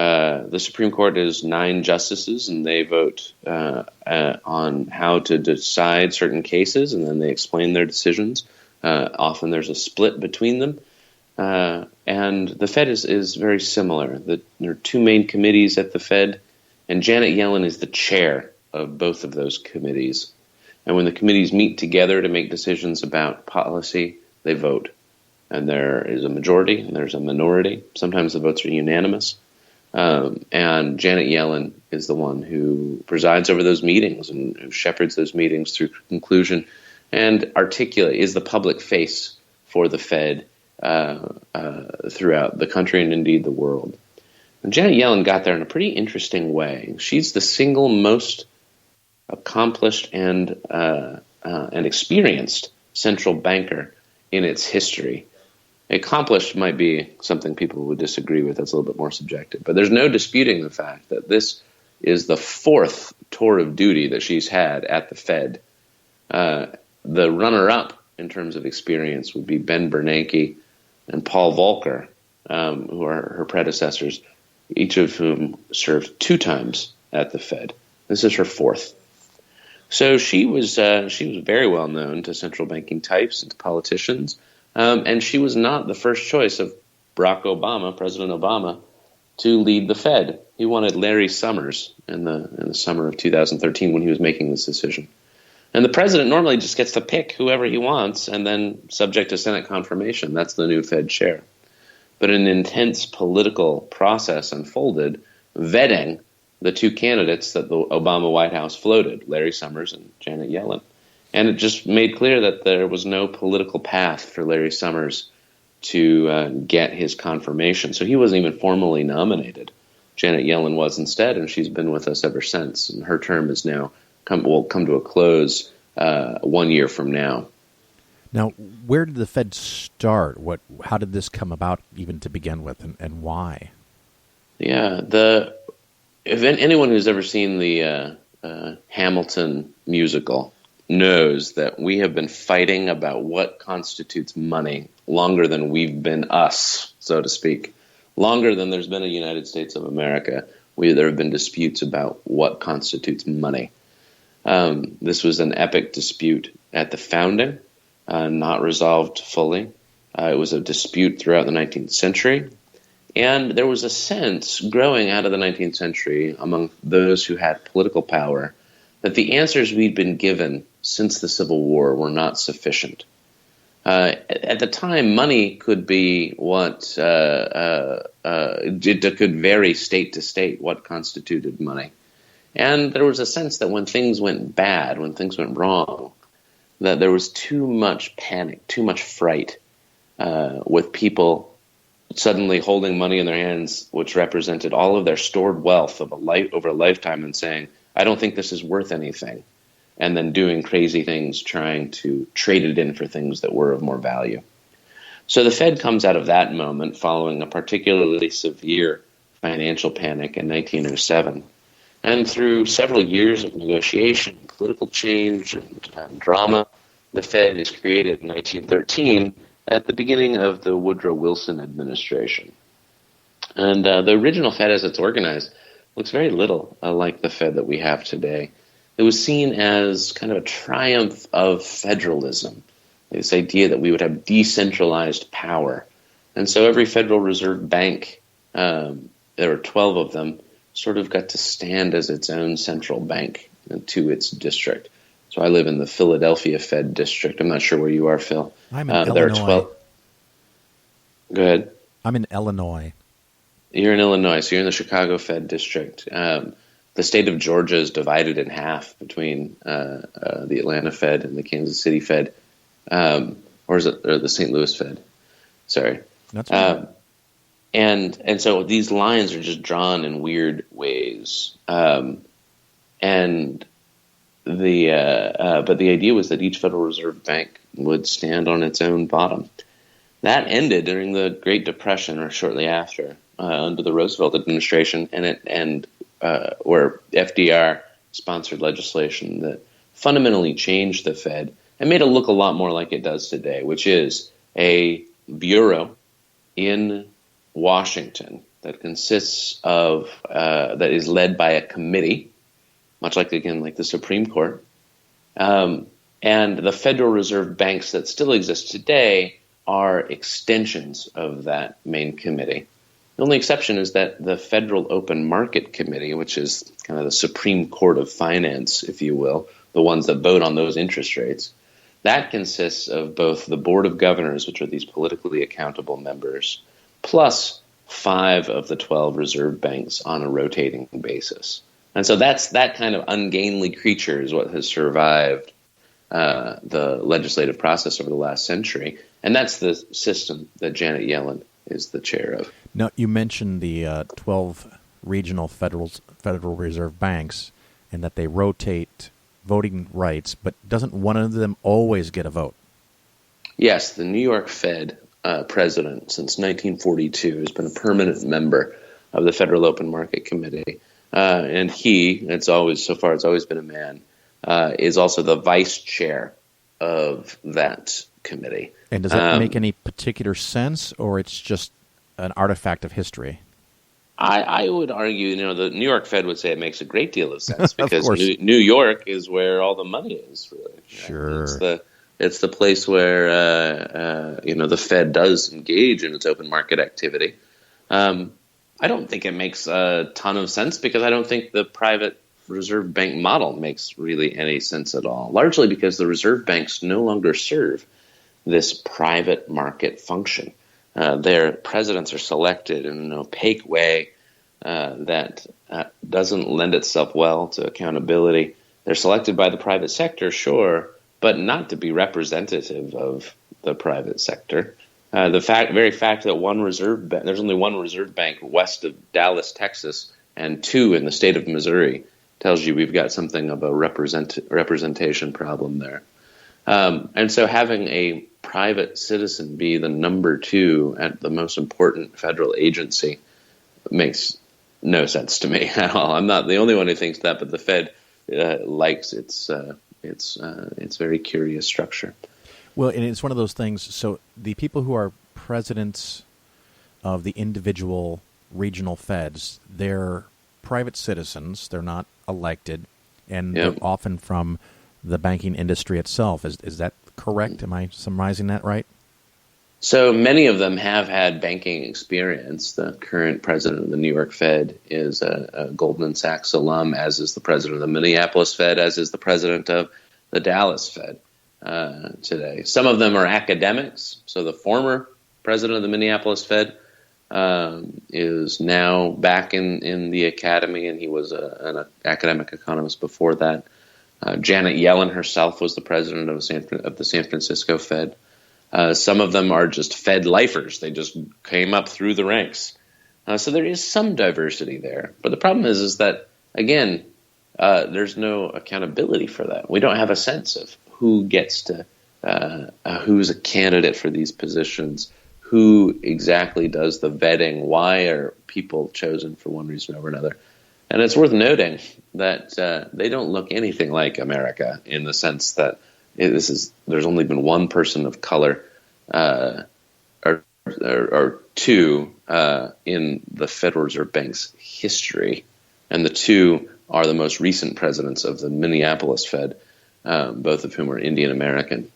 the Supreme Court is 9 justices, and they vote on how to decide certain cases, and then they explain their decisions. Often there's a split between them. And the Fed is very similar. There are 2 main committees at the Fed, and Janet Yellen is the chair of both of those committees. And when the committees meet together to make decisions about policy, they vote. And there is a majority and there's a minority. Sometimes the votes are unanimous. And Janet Yellen is the one who presides over those meetings and who shepherds those meetings through conclusion and is the public face for the Fed throughout the country and indeed the world. And Janet Yellen got there in a pretty interesting way. She's the single most accomplished and experienced central banker in its history. Accomplished might be something people would disagree with. That's a little bit more subjective. But there's no disputing the fact that this is the 4th tour of duty that she's had at the Fed. The runner-up in terms of experience would be Ben Bernanke and Paul Volcker, who are her predecessors, each of whom served 2 times at the Fed. This is her 4th. So she was very well known to central banking types and to politicians. And she was not the first choice of Barack Obama, President Obama, to lead the Fed. He wanted Larry Summers in the summer of 2013 when he was making this decision. And the president normally just gets to pick whoever he wants, and then subject to Senate confirmation, that's the new Fed chair. But an intense political process unfolded, vetting the two candidates that the Obama White House floated, Larry Summers and Janet Yellen. And it just made clear that there was no political path for Larry Summers to get his confirmation. So he wasn't even formally nominated. Janet Yellen was instead, and she's been with us ever since. And her term is now will come to a close 1 year from now. Now, where did the Fed start? How did this come about even to begin with, and why? Yeah, if anyone who's ever seen the Hamilton musical knows that we have been fighting about what constitutes money longer than we've been us, so to speak. Longer than there's been a United States of America, there have been disputes about what constitutes money. This was an epic dispute at the founding, not resolved fully. It was a dispute throughout the 19th century. And there was a sense growing out of the 19th century among those who had political power that the answers we'd been given since the Civil War were not sufficient. At the time, money could be what it could vary state to state what constituted money. And there was a sense that when things went bad, when things went wrong, that there was too much panic, too much fright, with people suddenly holding money in their hands, which represented all of their stored wealth of over a lifetime, and saying, I don't think this is worth anything, and then doing crazy things, trying to trade it in for things that were of more value. So the Fed comes out of that moment following a particularly severe financial panic in 1907. And through several years of negotiation, political change, and drama, the Fed is created in 1913 at the beginning of the Woodrow Wilson administration. And the original Fed, as it's organized, looks very little like the Fed that we have today. It was seen as kind of a triumph of federalism, this idea that we would have decentralized power. And so every Federal Reserve Bank, there were 12 of them, sort of got to stand as its own central bank to its district. So I live in the Philadelphia Fed district. I'm not sure where you are, Phil. I'm in Illinois. There are 12. Go ahead. I'm in Illinois. You're in Illinois, so you're in the Chicago Fed district. The state of Georgia is divided in half between the Atlanta Fed and the Kansas City Fed, or the St. Louis Fed. Sorry. That's right. And so these lines are just drawn in weird ways, but the idea was that each Federal Reserve Bank would stand on its own bottom. That ended during the Great Depression, or shortly after, under the Roosevelt administration, where FDR sponsored legislation that fundamentally changed the Fed and made it look a lot more like it does today, which is a bureau in Washington that consists of that is led by a committee, much like the Supreme Court, and the Federal Reserve banks that still exist today are extensions of that main committee. The only exception is that the Federal Open Market Committee, which is kind of the Supreme Court of Finance, if you will, the ones that vote on those interest rates, that consists of both the Board of Governors, which are these politically accountable members, plus 5 of the 12 reserve banks on a rotating basis. And so that kind of ungainly creature is what has survived the legislative process over the last century. And that's the system that Janet Yellen is the chair of. Now, you mentioned the 12 regional Federal Reserve banks and that they rotate voting rights, but doesn't one of them always get a vote? Yes, the New York Fed president since 1942 has been a permanent member of the Federal Open Market Committee. And it's always been a man, is also the vice chair of that committee. And does that make any particular sense, or it's just an artifact of history? I would argue, the New York Fed would say it makes a great deal of sense because New York is where all the money is, really. Sure. It's the place where the Fed does engage in its open market activity. I don't think it makes a ton of sense because I don't think the private reserve bank model makes really any sense at all, largely because the reserve banks no longer serve this private market function. Their presidents are selected in an opaque way that doesn't lend itself well to accountability. They're selected by the private sector, sure, but not to be representative of the private sector. The very fact that there's only one reserve bank west of Dallas, Texas, and two in the state of Missouri tells you we've got something of a representation problem there. And so having a private citizen be the number two at the most important federal agency makes no sense to me at all. I'm not the only one who thinks that, but the Fed likes its very curious structure. Well, and it's one of those things. So the people who are presidents of the individual regional feds, they're private citizens. They're not elected, and they're often from the banking industry itself. Is that correct? Am I summarizing that right? So many of them have had banking experience. The current president of the New York Fed is a Goldman Sachs alum, as is the president of the Minneapolis Fed, as is the president of the Dallas Fed today. Some of them are academics. So the former president of the Minneapolis Fed is now back in the academy, and he was an academic economist before that. Janet Yellen herself was the president of the San Francisco Fed. Some of them are just Fed lifers. They just came up through the ranks. So there is some diversity there. But the problem is that, again, there's no accountability for that. We don't have a sense of who gets to, who's a candidate for these positions, who exactly does the vetting, why are people chosen for one reason over another. And it's worth noting that they don't look anything like America in the sense that there's only been one person of color or two in the Federal Reserve Bank's history, and the two are the most recent presidents of the Minneapolis Fed, both of whom are Indian American.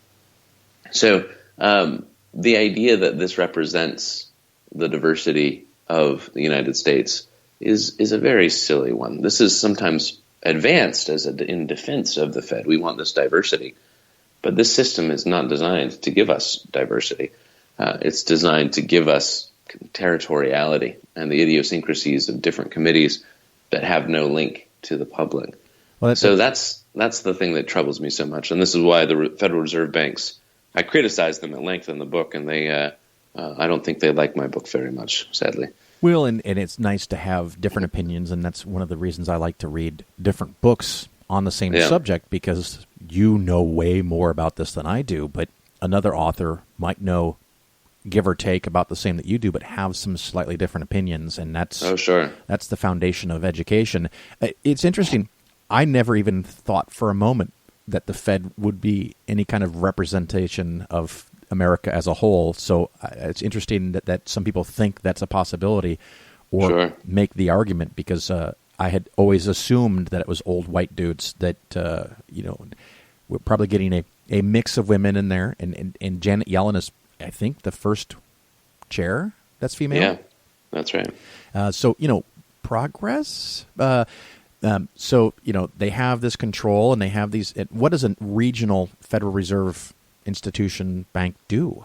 So the idea that this represents the diversity of the United States is a very silly one. This is sometimes advanced as in defense of the Fed. We want this diversity. But this system is not designed to give us diversity. It's designed to give us territoriality and the idiosyncrasies of different committees that have no link to the public. Well, that's the thing that troubles me so much. And this is why the Federal Reserve Banks, I criticize them at length in the book, and I don't think they like my book very much, sadly. Well, and it's nice to have different opinions, and that's one of the reasons I like to read different books on the same subject, because you know way more about this than I do, but another author might know, give or take, about the same that you do, but have some slightly different opinions, and that's that's the foundation of education. It's interesting. I never even thought for a moment that the Fed would be any kind of representation of America as a whole, so it's interesting that some people think that's a possibility or make the argument, because I had always assumed that it was old white dudes that, we're probably getting a mix of women in there. And Janet Yellen is, I think, the first chair that's female. Yeah, that's right. Progress. So, they have this control, and they have these. What does a regional Federal Reserve institution bank do?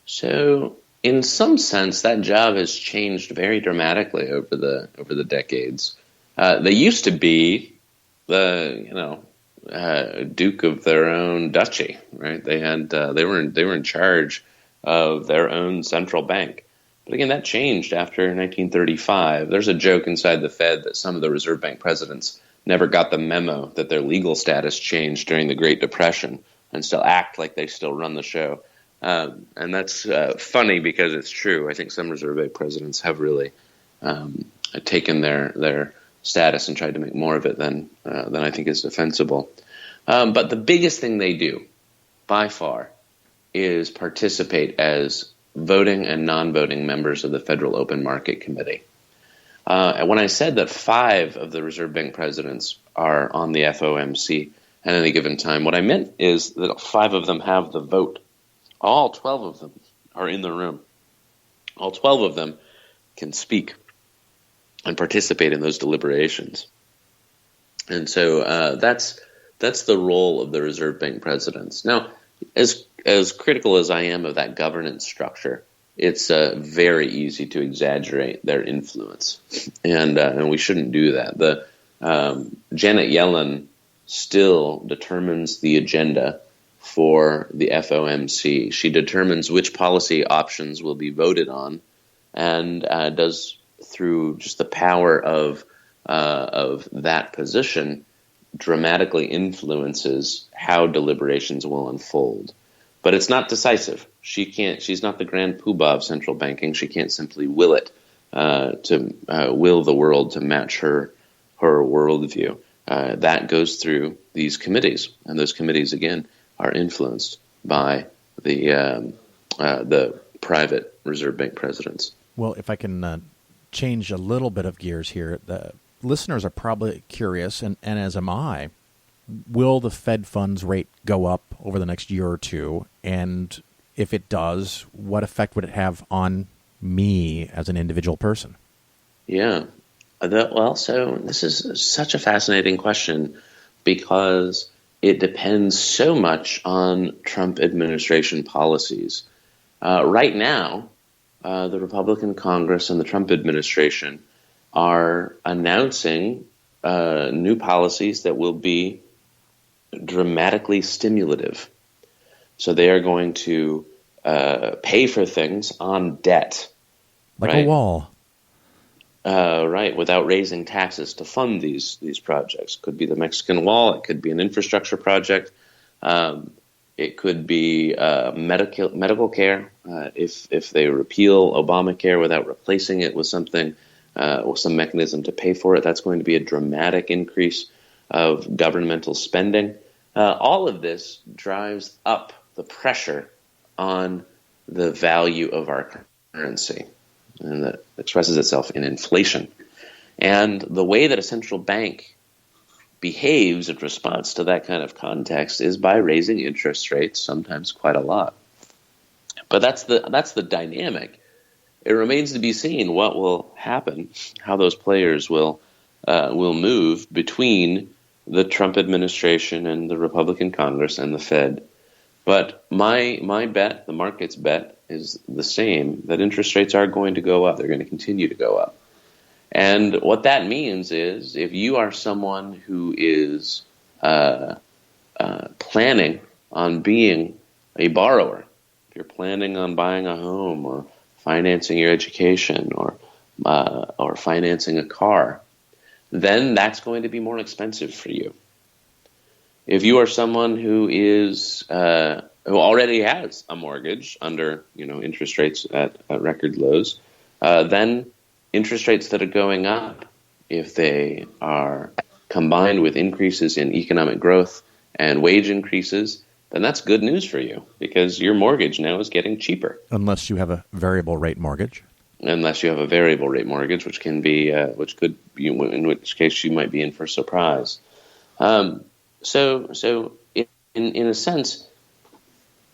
So, in some sense, that job has changed very dramatically over the decades. They used to be the duke of their own duchy, right? They were in charge of their own central bank. But again, that changed after 1935. There's a joke inside the Fed that some of the Reserve Bank presidents never got the memo that their legal status changed during the Great Depression and still act like they still run the show. And that's funny because it's true. I think some Reserve Bank presidents have really taken their status and tried to make more of it than I think is defensible. But the biggest thing they do, by far, is participate as voting and non-voting members of the Federal Open Market Committee. And when I said that 5 of the Reserve Bank presidents are on the FOMC at any given time, what I meant is that 5 of them have the vote. All 12 of them are in the room. All 12 of them can speak and participate in those deliberations. And so that's the role of the Reserve Bank presidents. Now, as critical as I am of that governance structure, it's very easy to exaggerate their influence, and we shouldn't do that. Janet Yellen still determines the agenda for the FOMC. She determines which policy options will be voted on, and does, through just the power of that position, dramatically influences how deliberations will unfold. But it's not decisive. She's not the grand poobah of central banking. She can't simply will it to will the world to match her worldview. That goes through these committees, and those committees again are influenced by the private Reserve Bank presidents. Well, if I can change a little bit of gears here, the listeners are probably curious, and as am I. Will the Fed funds rate go up over the next year or two? And if it does, what effect would it have on me as an individual person? Yeah. So this is such a fascinating question because it depends so much on Trump administration policies. Right now, the Republican Congress and the Trump administration are announcing new policies that will be dramatically stimulative. So they are going to pay for things on debt. Like right? a wall. Right, without raising taxes to fund these projects. Could be the Mexican wall. It could be an infrastructure project. It could be medical care. If they repeal Obamacare without replacing it with something, or some mechanism to pay for it, that's going to be a dramatic increase of governmental spending. All of this drives up the pressure on the value of our currency, and that expresses itself in inflation. And the way that a central bank behaves in response to that kind of context is by raising interest rates, sometimes quite a lot. But that's the dynamic. It remains to be seen what will happen, how those players will move between the Trump administration and the Republican Congress and the Fed. But my bet, the market's bet, is the same, that interest rates are going to go up. They're going to continue to go up. And what that means is if you are someone who is planning on being a borrower, if you're planning on buying a home or financing your education or financing a car, then that's going to be more expensive for you. If you are someone who is who already has a mortgage under interest rates at record lows, then interest rates that are going up, if they are combined with increases in economic growth and wage increases, then that's good news for you because your mortgage now is getting cheaper. Unless you have a variable rate mortgage. Unless you have a variable rate mortgage, which can be, in which case you might be in for a surprise. So in a sense,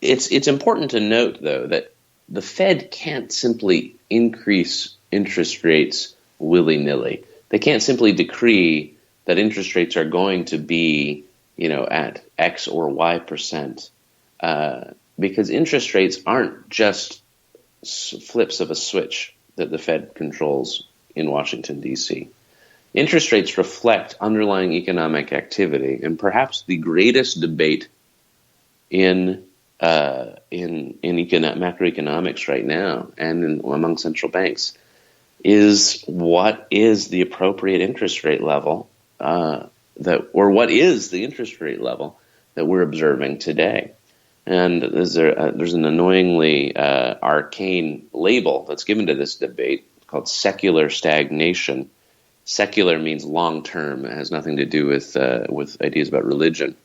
it's important to note though that the Fed can't simply increase interest rates willy-nilly. They can't simply decree that interest rates are going to be, at X or Y percent, because interest rates aren't just flips of a switch that the Fed controls in Washington, D.C. Interest rates reflect underlying economic activity, and perhaps the greatest debate in macroeconomics right now and among central banks is what is the appropriate interest rate level what is the interest rate level that we're observing today. And there's an annoyingly arcane label that's given to this debate called secular stagnation. Secular means long-term. It has nothing to do with ideas about religion.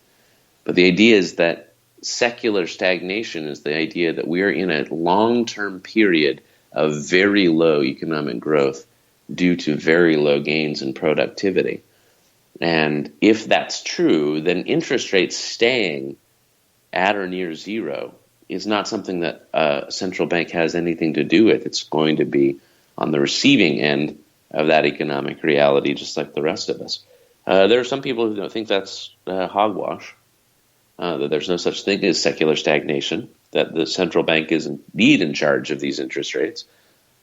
But the idea is that secular stagnation is the idea that we are in a long-term period of very low economic growth due to very low gains in productivity. And if that's true, then interest rates staying at or near zero is not something that a central bank has anything to do with. It's going to be on the receiving end of that economic reality, just like the rest of us. There are some people who don't think that's hogwash, that there's no such thing as secular stagnation, that the central bank is indeed in charge of these interest rates.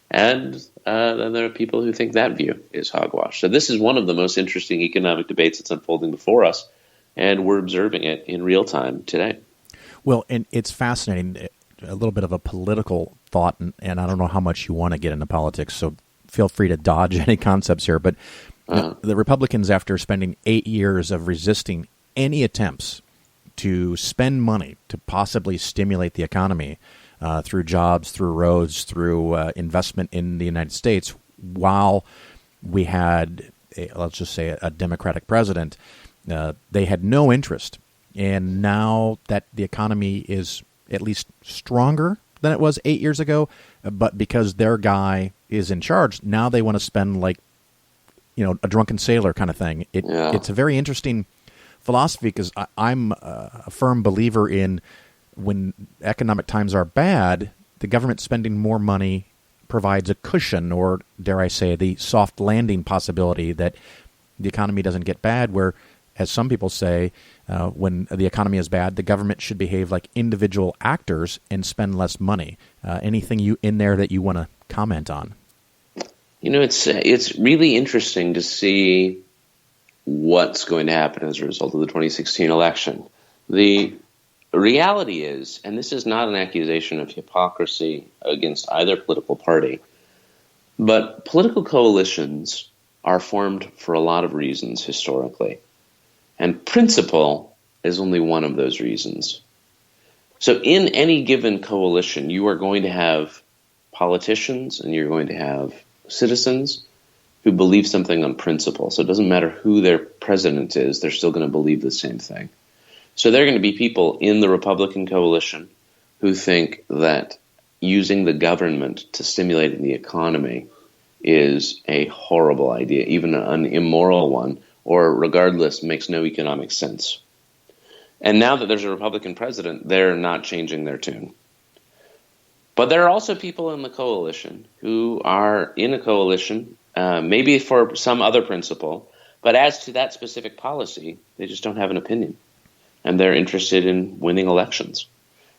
And then there are people who think that view is hogwash. So this is one of the most interesting economic debates that's unfolding before us, and we're observing it in real time today. Well, and it's fascinating, a little bit of a political thought, and I don't know how much you want to get into politics, so feel free to dodge any concepts here. But the Republicans, after spending 8 years of resisting any attempts to spend money to possibly stimulate the economy through jobs, through roads, through investment in the United States, while we had, let's just say, a Democratic president, they had no interest. And now that the economy is at least stronger than it was 8 years ago, but because their guy is in charge, now they want to spend like, a drunken sailor kind of thing. It's a very interesting philosophy, because I'm a firm believer in, when economic times are bad, the government spending more money provides a cushion, or dare I say, the soft landing possibility that the economy doesn't get bad, where, as some people say, when the economy is bad, the government should behave like individual actors and spend less money. Anything in there that you want to comment on? It's really interesting to see what's going to happen as a result of the 2016 election. The reality is, and this is not an accusation of hypocrisy against either political party, but political coalitions are formed for a lot of reasons historically. And principle is only one of those reasons. So in any given coalition, you are going to have politicians and you're going to have citizens who believe something on principle. So it doesn't matter who their president is, they're still going to believe the same thing. So there are going to be people in the Republican coalition who think that using the government to stimulate the economy is a horrible idea, even an immoral one, or regardless, makes no economic sense. And now that there's a Republican president, they're not changing their tune. But there are also people in the coalition who are in a coalition, maybe for some other principle, but as to that specific policy, they just don't have an opinion. And they're interested in winning elections.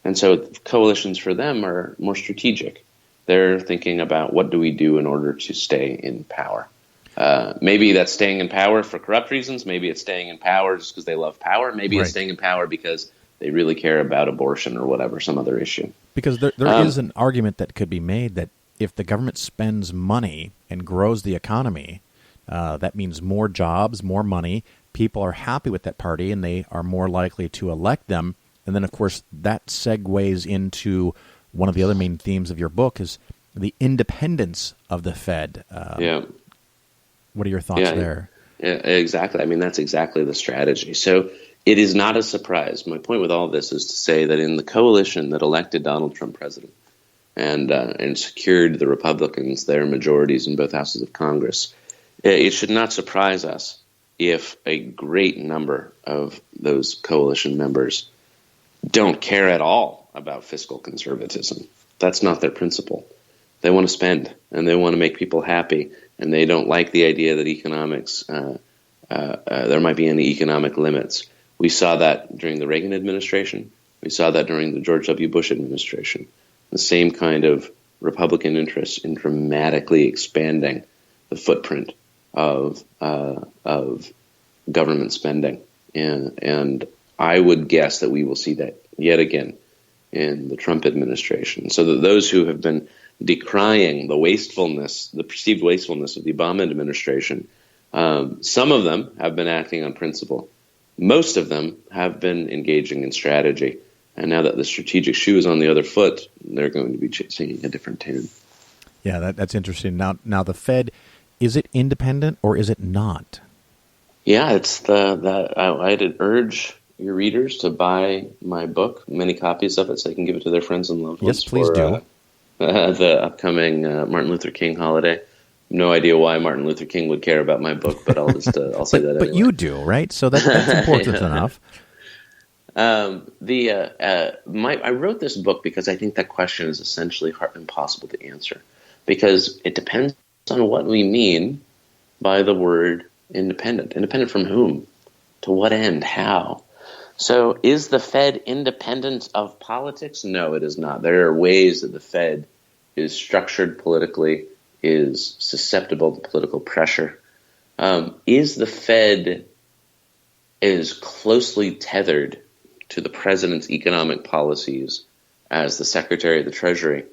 And so coalitions for them are more strategic. They're thinking about, what do we do in order to stay in power? Maybe that's staying in power for corrupt reasons. Maybe it's staying in power just because they love power. Maybe It's staying in power because they really care about abortion or whatever, some other issue. Because there is an argument that could be made that if the government spends money and grows the economy, that means more jobs, more money. People are happy with that party, and they are more likely to elect them. And then, of course, that segues into one of the other main themes of your book, is the independence of the Fed. What are your thoughts there? Yeah, exactly. I mean, that's exactly the strategy. So it is not a surprise. My point with all of this is to say that in the coalition that elected Donald Trump president and secured the Republicans their majorities in both houses of Congress, it should not surprise us if a great number of those coalition members don't care at all about fiscal conservatism. That's not their principle. They want to spend, and they want to make people happy, and they don't like the idea that economics, there might be any economic limits. We saw that during the Reagan administration. We saw that during the George W. Bush administration. The same kind of Republican interest in dramatically expanding the footprint of government spending. And I would guess that we will see that yet again in the Trump administration. So that those who have been decrying the wastefulness, the perceived wastefulness of the Obama administration, some of them have been acting on principle. Most of them have been engaging in strategy. And now that the strategic shoe is on the other foot, they're going to be singing a different tune. Yeah, that's interesting. Now the Fed, is it independent or is it not? Yeah, it's I'd urge your readers to buy my book, many copies of it, so they can give it to their friends and loved ones. Yes, please do. The upcoming Martin Luther King holiday. No idea why Martin Luther King would care about my book, but I'll just I'll say that anyway. But you do, right? So that's important enough. I wrote this book because I think that question is essentially impossible to answer, because it depends on what we mean by the word independent. Independent from whom? To what end? How? So is the Fed independent of politics? No, it is not. There are ways that the Fed is structured politically, is susceptible to political pressure. Is the Fed as closely tethered to the president's economic policies as the Secretary of the Treasury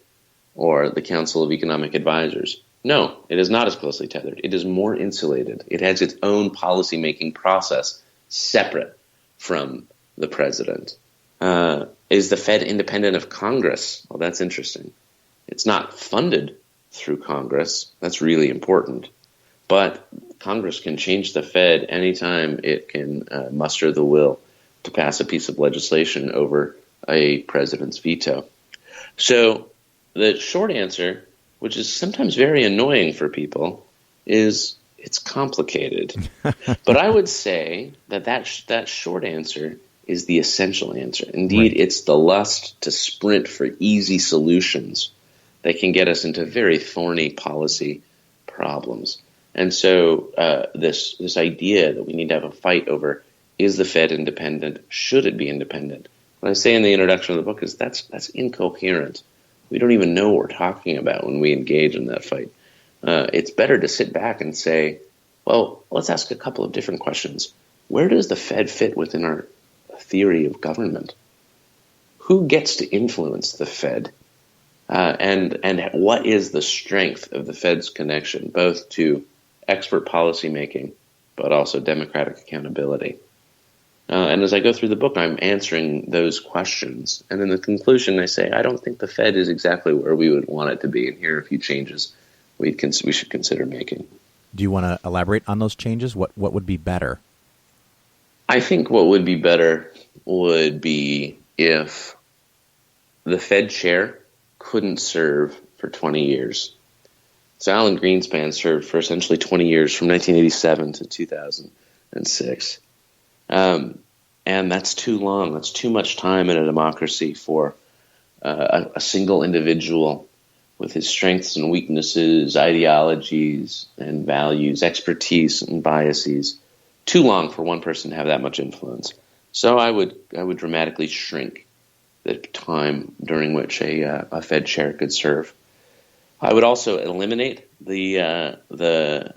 or the Council of Economic Advisors? No, it is not as closely tethered. It is more insulated. It has its own policymaking process separate from the president. Is the Fed independent of Congress? Well, that's interesting. It's not funded through Congress. That's really important. But Congress can change the Fed anytime it can muster the will to pass a piece of legislation over a president's veto. So the short answer, which is sometimes very annoying for people, is it's complicated. But I would say that short answer is the essential answer. Indeed, right. It's the lust to sprint for easy solutions that can get us into very thorny policy problems. And so this idea that we need to have a fight over, is the Fed independent? Should it be independent? What I say in the introduction of the book is that's incoherent. We don't even know what we're talking about when we engage in that fight. It's better to sit back and say, well, let's ask a couple of different questions. Where does the Fed fit within our theory of government? Who gets to influence the Fed? And what is the strength of the Fed's connection, both to expert policymaking, but also democratic accountability? And as I go through the book, I'm answering those questions. And in the conclusion, I say, I don't think the Fed is exactly where we would want it to be. And here are a few changes we should consider making. Do you want to elaborate on those changes? What would be better? I think what would be better would be if the Fed chair couldn't serve for 20 years. So Alan Greenspan served for essentially 20 years from 1987 to 2006. And that's too long. That's too much time in a democracy for a single individual with his strengths and weaknesses, ideologies and values, expertise and biases. Too long for one person to have that much influence. So I would dramatically shrink the time during which a Fed chair could serve. I would also eliminate the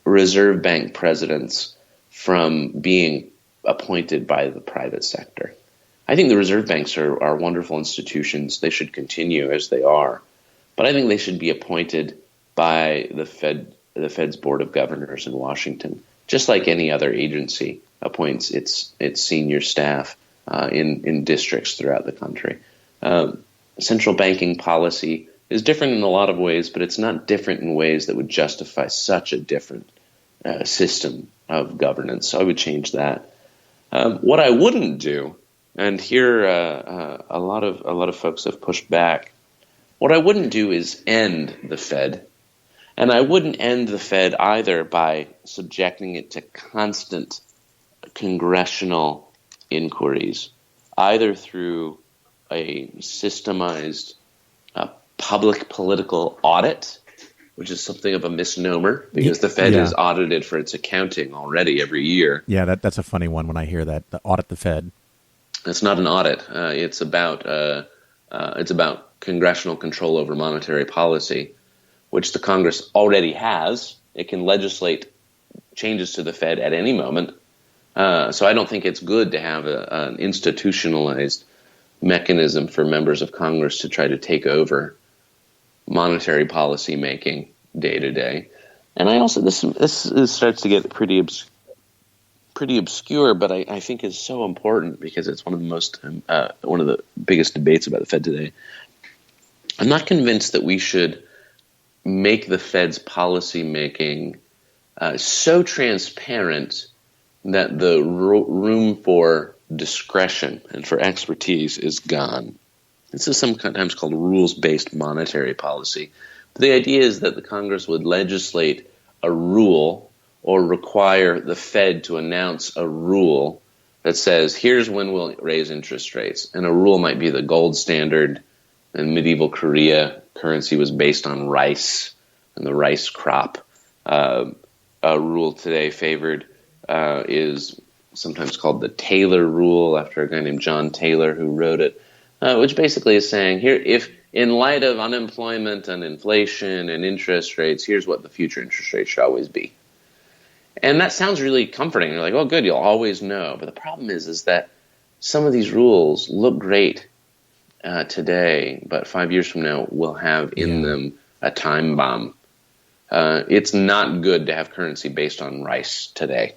Reserve Bank presidents from being appointed by the private sector. I think the reserve banks are wonderful institutions. They should continue as they are. But I think they should be appointed by the Fed's Board of Governors in Washington, just like any other agency appoints its senior staff in districts throughout the country. Central banking policy is different in a lot of ways, but it's not different in ways that would justify such a different system of governance. So I would change that. What I wouldn't do, and here a lot of folks have pushed back, what I wouldn't do is end the Fed. And I wouldn't end the Fed either by subjecting it to constant congressional inquiries, either through a systemized public political audit, which is something of a misnomer because the Fed is audited for its accounting already every year. Yeah, that's a funny one when I hear that, the audit the Fed. It's not an audit. It's about congressional control over monetary policy, which the Congress already has. It can legislate changes to the Fed at any moment. So I don't think it's good to have an institutionalized mechanism for members of Congress to try to take over monetary policy making day to day. And I also, this starts to get pretty obscure, but I think is so important because it's one of the biggest debates about the Fed today. I'm not convinced that we should make the Fed's policy making so transparent that the room for discretion and for expertise is gone. This is sometimes called rules-based monetary policy. But the idea is that the Congress would legislate a rule or require the Fed to announce a rule that says, here's when we'll raise interest rates. And a rule might be the gold standard. In medieval Korea, currency was based on rice and the rice crop. A rule today favored is sometimes called the Taylor rule, after a guy named John Taylor who wrote it, which basically is saying, here, if in light of unemployment and inflation and interest rates, here's what the future interest rate should always be. And that sounds really comforting. You're like, oh, good, you'll always know. But the problem is that some of these rules look great today, but 5 years from now will have in them a time bomb. It's not good to have currency based on rice today.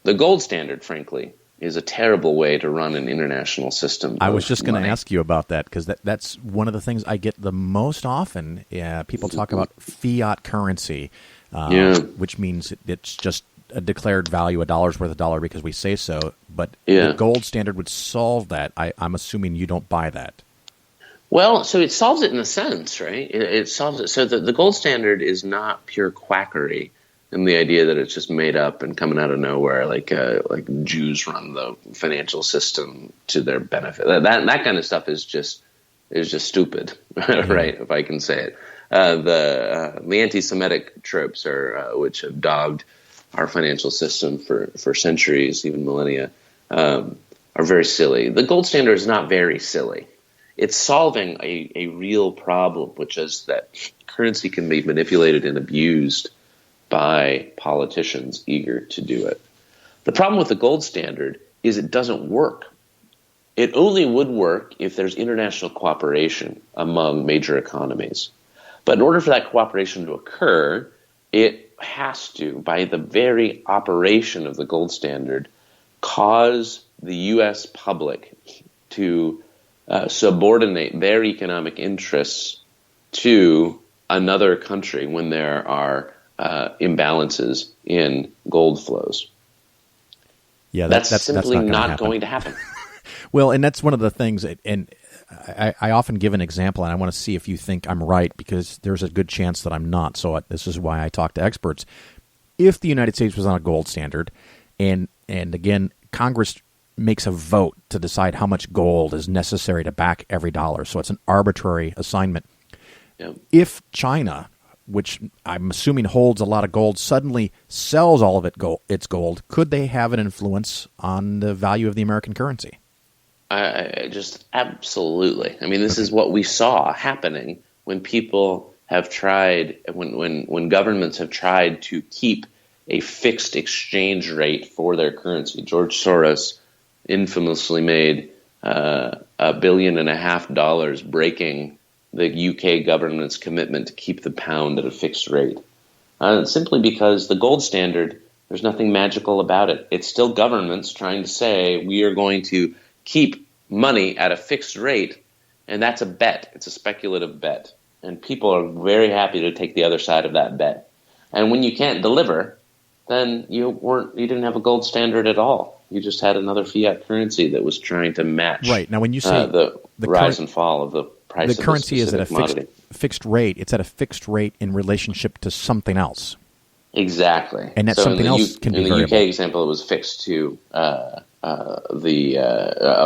The gold standard, frankly, is a terrible way to run an international system. I was just going to ask you about that, because that's one of the things I get the most often. People talk about fiat currency, which means it's just a declared value, a dollar's worth a dollar because we say so. But the gold standard would solve that. I'm assuming you don't buy that. Well, so it solves it in a sense, right? It solves it. So the gold standard is not pure quackery in the idea that it's just made up and coming out of nowhere, like Jews run the financial system to their benefit. That kind of stuff is just stupid, right? If I can say it. The anti-Semitic tropes which have dogged our financial system for centuries, even millennia, are very silly. The gold standard is not very silly. It's solving a real problem, which is that currency can be manipulated and abused by politicians eager to do it. The problem with the gold standard is it doesn't work. It only would work if there's international cooperation among major economies. But in order for that cooperation to occur, it has to, by the very operation of the gold standard, cause the U.S. public to subordinate their economic interests to another country when there are imbalances in gold flows. Yeah, that's simply not going to happen. Well, and that's one of the things, and I often give an example, and I want to see if you think I'm right, because there's a good chance that I'm not. So this is why I talk to experts. If the United States was on a gold standard, and again, Congress makes a vote to decide how much gold is necessary to back every dollar, so it's an arbitrary assignment. Yep. If China, which I'm assuming holds a lot of gold, suddenly sells all of its gold, could they have an influence on the value of the American currency? Just absolutely. I mean, this is what we saw happening when people have tried, when governments have tried to keep a fixed exchange rate for their currency. George Soros infamously made $1.5 billion breaking the UK government's commitment to keep the pound at a fixed rate. Simply because the gold standard, there's nothing magical about it. It's still governments trying to say we are going to keep money at a fixed rate, and that's a bet. It's a speculative bet. And people are very happy to take the other side of that bet. And when you can't deliver, then you didn't have a gold standard at all. You just had another fiat currency that was trying to match right. Now, when you say the rise and fall of the price the of currency is at a commodity. fixed rate. It's at a fixed rate in relationship to something else. Exactly. And that something else can be variable. In the UK example, it was fixed to a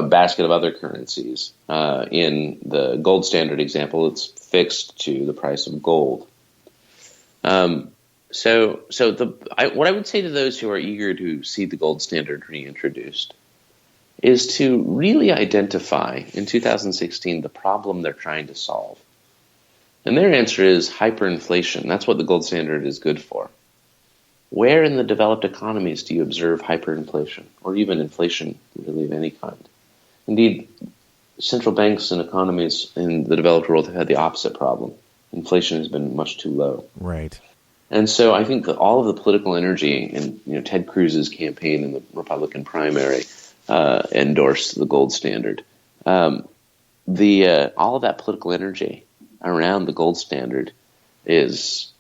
basket of other currencies. In the gold standard example, it's fixed to the price of gold. What I would say to those who are eager to see the gold standard reintroduced is to really identify in 2016 the problem they're trying to solve. And their answer is hyperinflation. That's what the gold standard is good for. Where in the developed economies do you observe hyperinflation, or even inflation really of any kind? Indeed, central banks and economies in the developed world have had the opposite problem. Inflation has been much too low. Right. And so I think that all of the political energy in Ted Cruz's campaign in the Republican primary endorsed the gold standard. All of that political energy around the gold standard is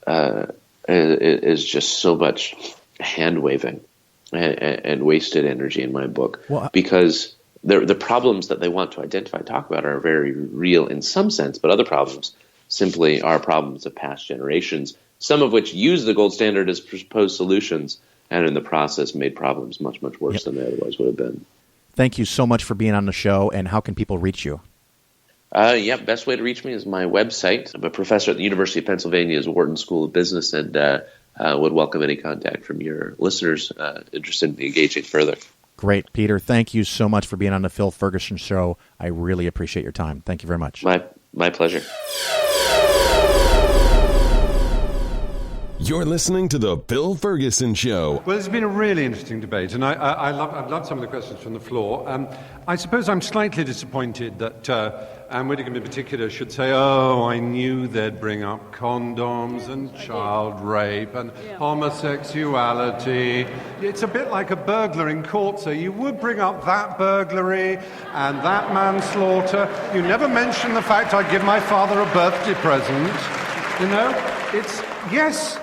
just so much hand waving and wasted energy in my book, because the problems that they want to identify and talk about are very real in some sense, but other problems simply are problems of past generations, some of which use the gold standard as proposed solutions, and in the process made problems much, much worse than they otherwise would have been. Thank you so much for being on the show, and how can people reach you? Best way to reach me is my website. I'm a professor at the University of Pennsylvania's Wharton School of Business, and would welcome any contact from your listeners interested in engaging further. Great, Peter. Thank you so much for being on the Phil Ferguson Show. I really appreciate your time. Thank you very much. My pleasure. You're listening to The Phil Ferguson Show. Well, it's been a really interesting debate, and I've loved some of the questions from the floor. I suppose I'm slightly disappointed that Anne Widdecombe in particular should say, oh, I knew they'd bring up condoms and child rape and homosexuality. It's a bit like a burglar in court, so you would bring up that burglary and that manslaughter. You never mention the fact I give my father a birthday present. You know, it's, yes,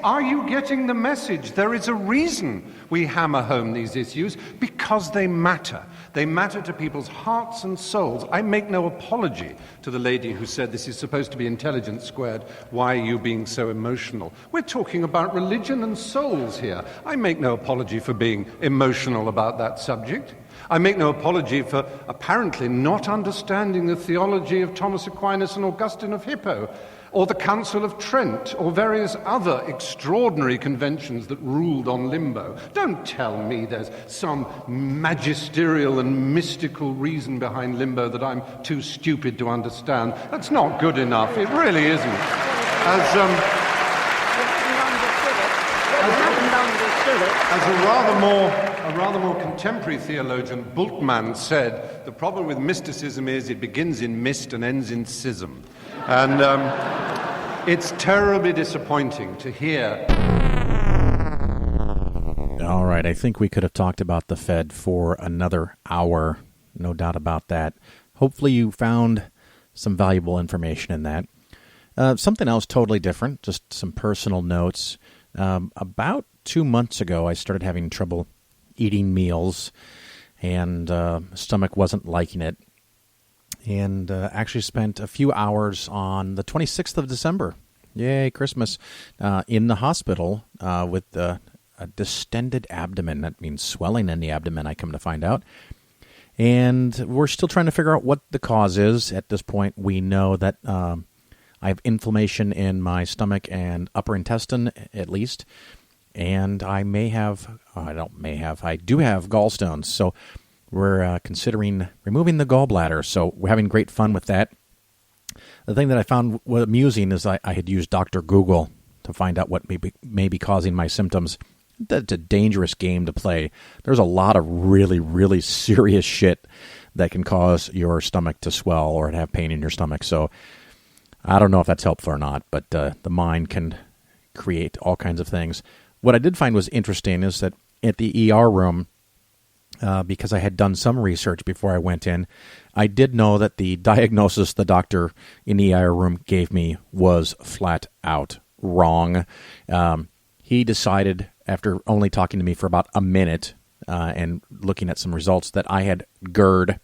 are you getting the message? There is a reason we hammer home these issues, because they matter. They matter to people's hearts and souls. I make no apology to the lady who said this is supposed to be intelligence squared. Why are you being so emotional? We're talking about religion and souls here. I make no apology for being emotional about that subject. I make no apology for apparently not understanding the theology of Thomas Aquinas and Augustine of Hippo, or the Council of Trent, or various other extraordinary conventions that ruled on limbo. Don't tell me there's some magisterial and mystical reason behind limbo that I'm too stupid to understand. That's not good enough. It really isn't. As a rather more contemporary theologian, Bultmann said, the problem with mysticism is it begins in mist and ends in schism. And it's terribly disappointing to hear. All right, I think we could have talked about the Fed for another hour, no doubt about that. Hopefully you found some valuable information in that. Something else totally different, just some personal notes. About 2 months ago, I started having trouble eating meals, and stomach wasn't liking it. And actually spent a few hours on the 26th of December, yay, Christmas, in the hospital with a distended abdomen. That means swelling in the abdomen, I come to find out. And we're still trying to figure out what the cause is. At this point, we know that I have inflammation in my stomach and upper intestine, at least. And I do have gallstones. So we're considering removing the gallbladder, so we're having great fun with that. The thing that I found amusing is I had used Dr. Google to find out what may be causing my symptoms. That's a dangerous game to play. There's a lot of really, really serious shit that can cause your stomach to swell or to have pain in your stomach. So I don't know if that's helpful or not, but the mind can create all kinds of things. What I did find was interesting is that at the ER room, because I had done some research before I went in, I did know that the diagnosis the doctor in the ER room gave me was flat out wrong. He decided, after only talking to me for about a minute and looking at some results, that I had GERD,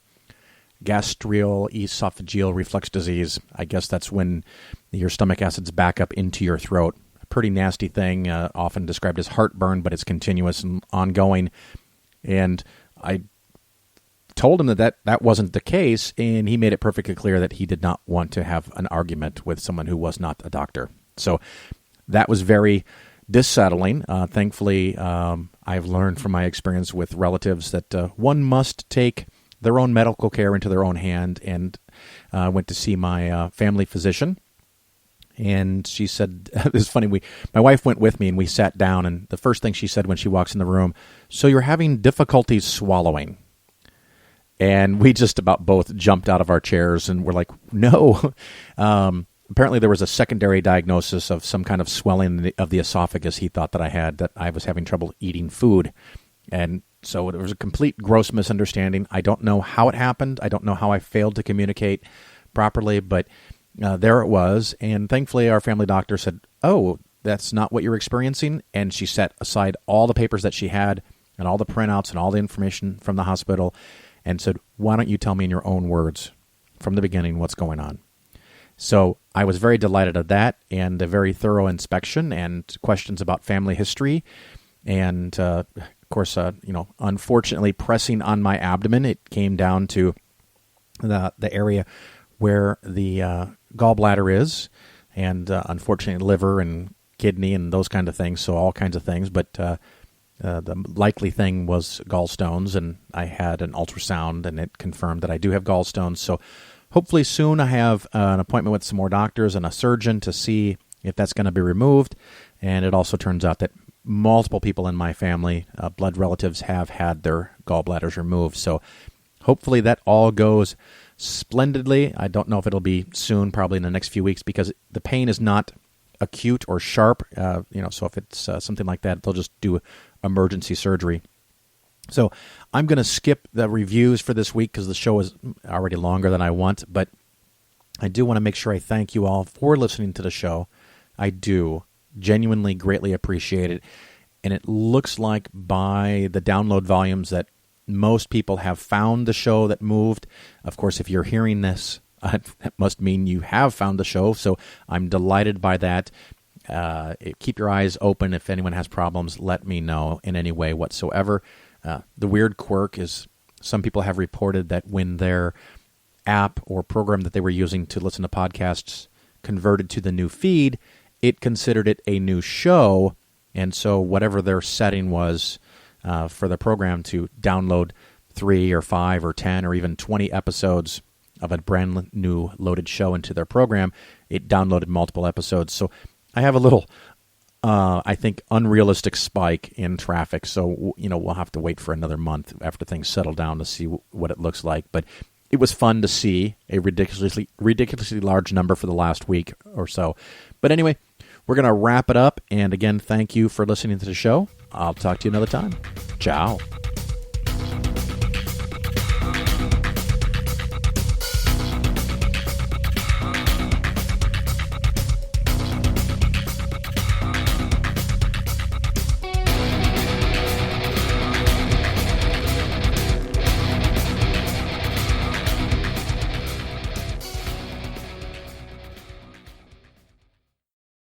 gastroesophageal reflux disease. I guess that's when your stomach acids back up into your throat. A pretty nasty thing, often described as heartburn, but it's continuous and ongoing. And I told him that wasn't the case, and he made it perfectly clear that he did not want to have an argument with someone who was not a doctor. So that was very dissettling. Thankfully, I've learned from my experience with relatives that one must take their own medical care into their own hand, and went to see my family physician. And she said, it's funny, my wife went with me and we sat down, and the first thing she said when she walks in the room, so you're having difficulties swallowing. And we just about both jumped out of our chairs and were like, no. Apparently there was a secondary diagnosis of some kind of swelling of the esophagus he thought that I was having trouble eating food. And so it was a complete gross misunderstanding. I don't know how it happened. I don't know how I failed to communicate properly, but there it was. And thankfully our family doctor said, oh, that's not what you're experiencing. And she set aside all the papers that she had and all the printouts and all the information from the hospital and said, why don't you tell me in your own words from the beginning what's going on? So I was very delighted at that, and a very thorough inspection and questions about family history. And, of course, unfortunately pressing on my abdomen, it came down to the area where the gallbladder is, and unfortunately liver and kidney and those kind of things, so all kinds of things. But the likely thing was gallstones, and I had an ultrasound, and it confirmed that I do have gallstones. So hopefully soon I have an appointment with some more doctors and a surgeon to see if that's going to be removed. And it also turns out that multiple people in my family, blood relatives, have had their gallbladders removed. So hopefully that all goes splendidly. I don't know if it'll be soon, probably in the next few weeks, because the pain is not acute or sharp. So if it's something like that, they'll just do emergency surgery. So I'm going to skip the reviews for this week because the show is already longer than I want, but I do want to make sure I thank you all for listening to the show. I do genuinely greatly appreciate it. And it looks like by the download volumes that most people have found the show that moved. Of course, if you're hearing this, that must mean you have found the show. So I'm delighted by that. Keep your eyes open. If anyone has problems, let me know in any way whatsoever. The weird quirk is some people have reported that when their app or program that they were using to listen to podcasts converted to the new feed, it considered it a new show. And so whatever their setting was for the program to download 3 or 5 or 10 or even 20 episodes of a brand new loaded show into their program, it downloaded multiple episodes. So I have a little, I think, unrealistic spike in traffic. So, we'll have to wait for another month after things settle down to see what it looks like. But it was fun to see a ridiculously large number for the last week or so. But anyway, we're going to wrap it up. And again, thank you for listening to the show. I'll talk to you another time. Ciao.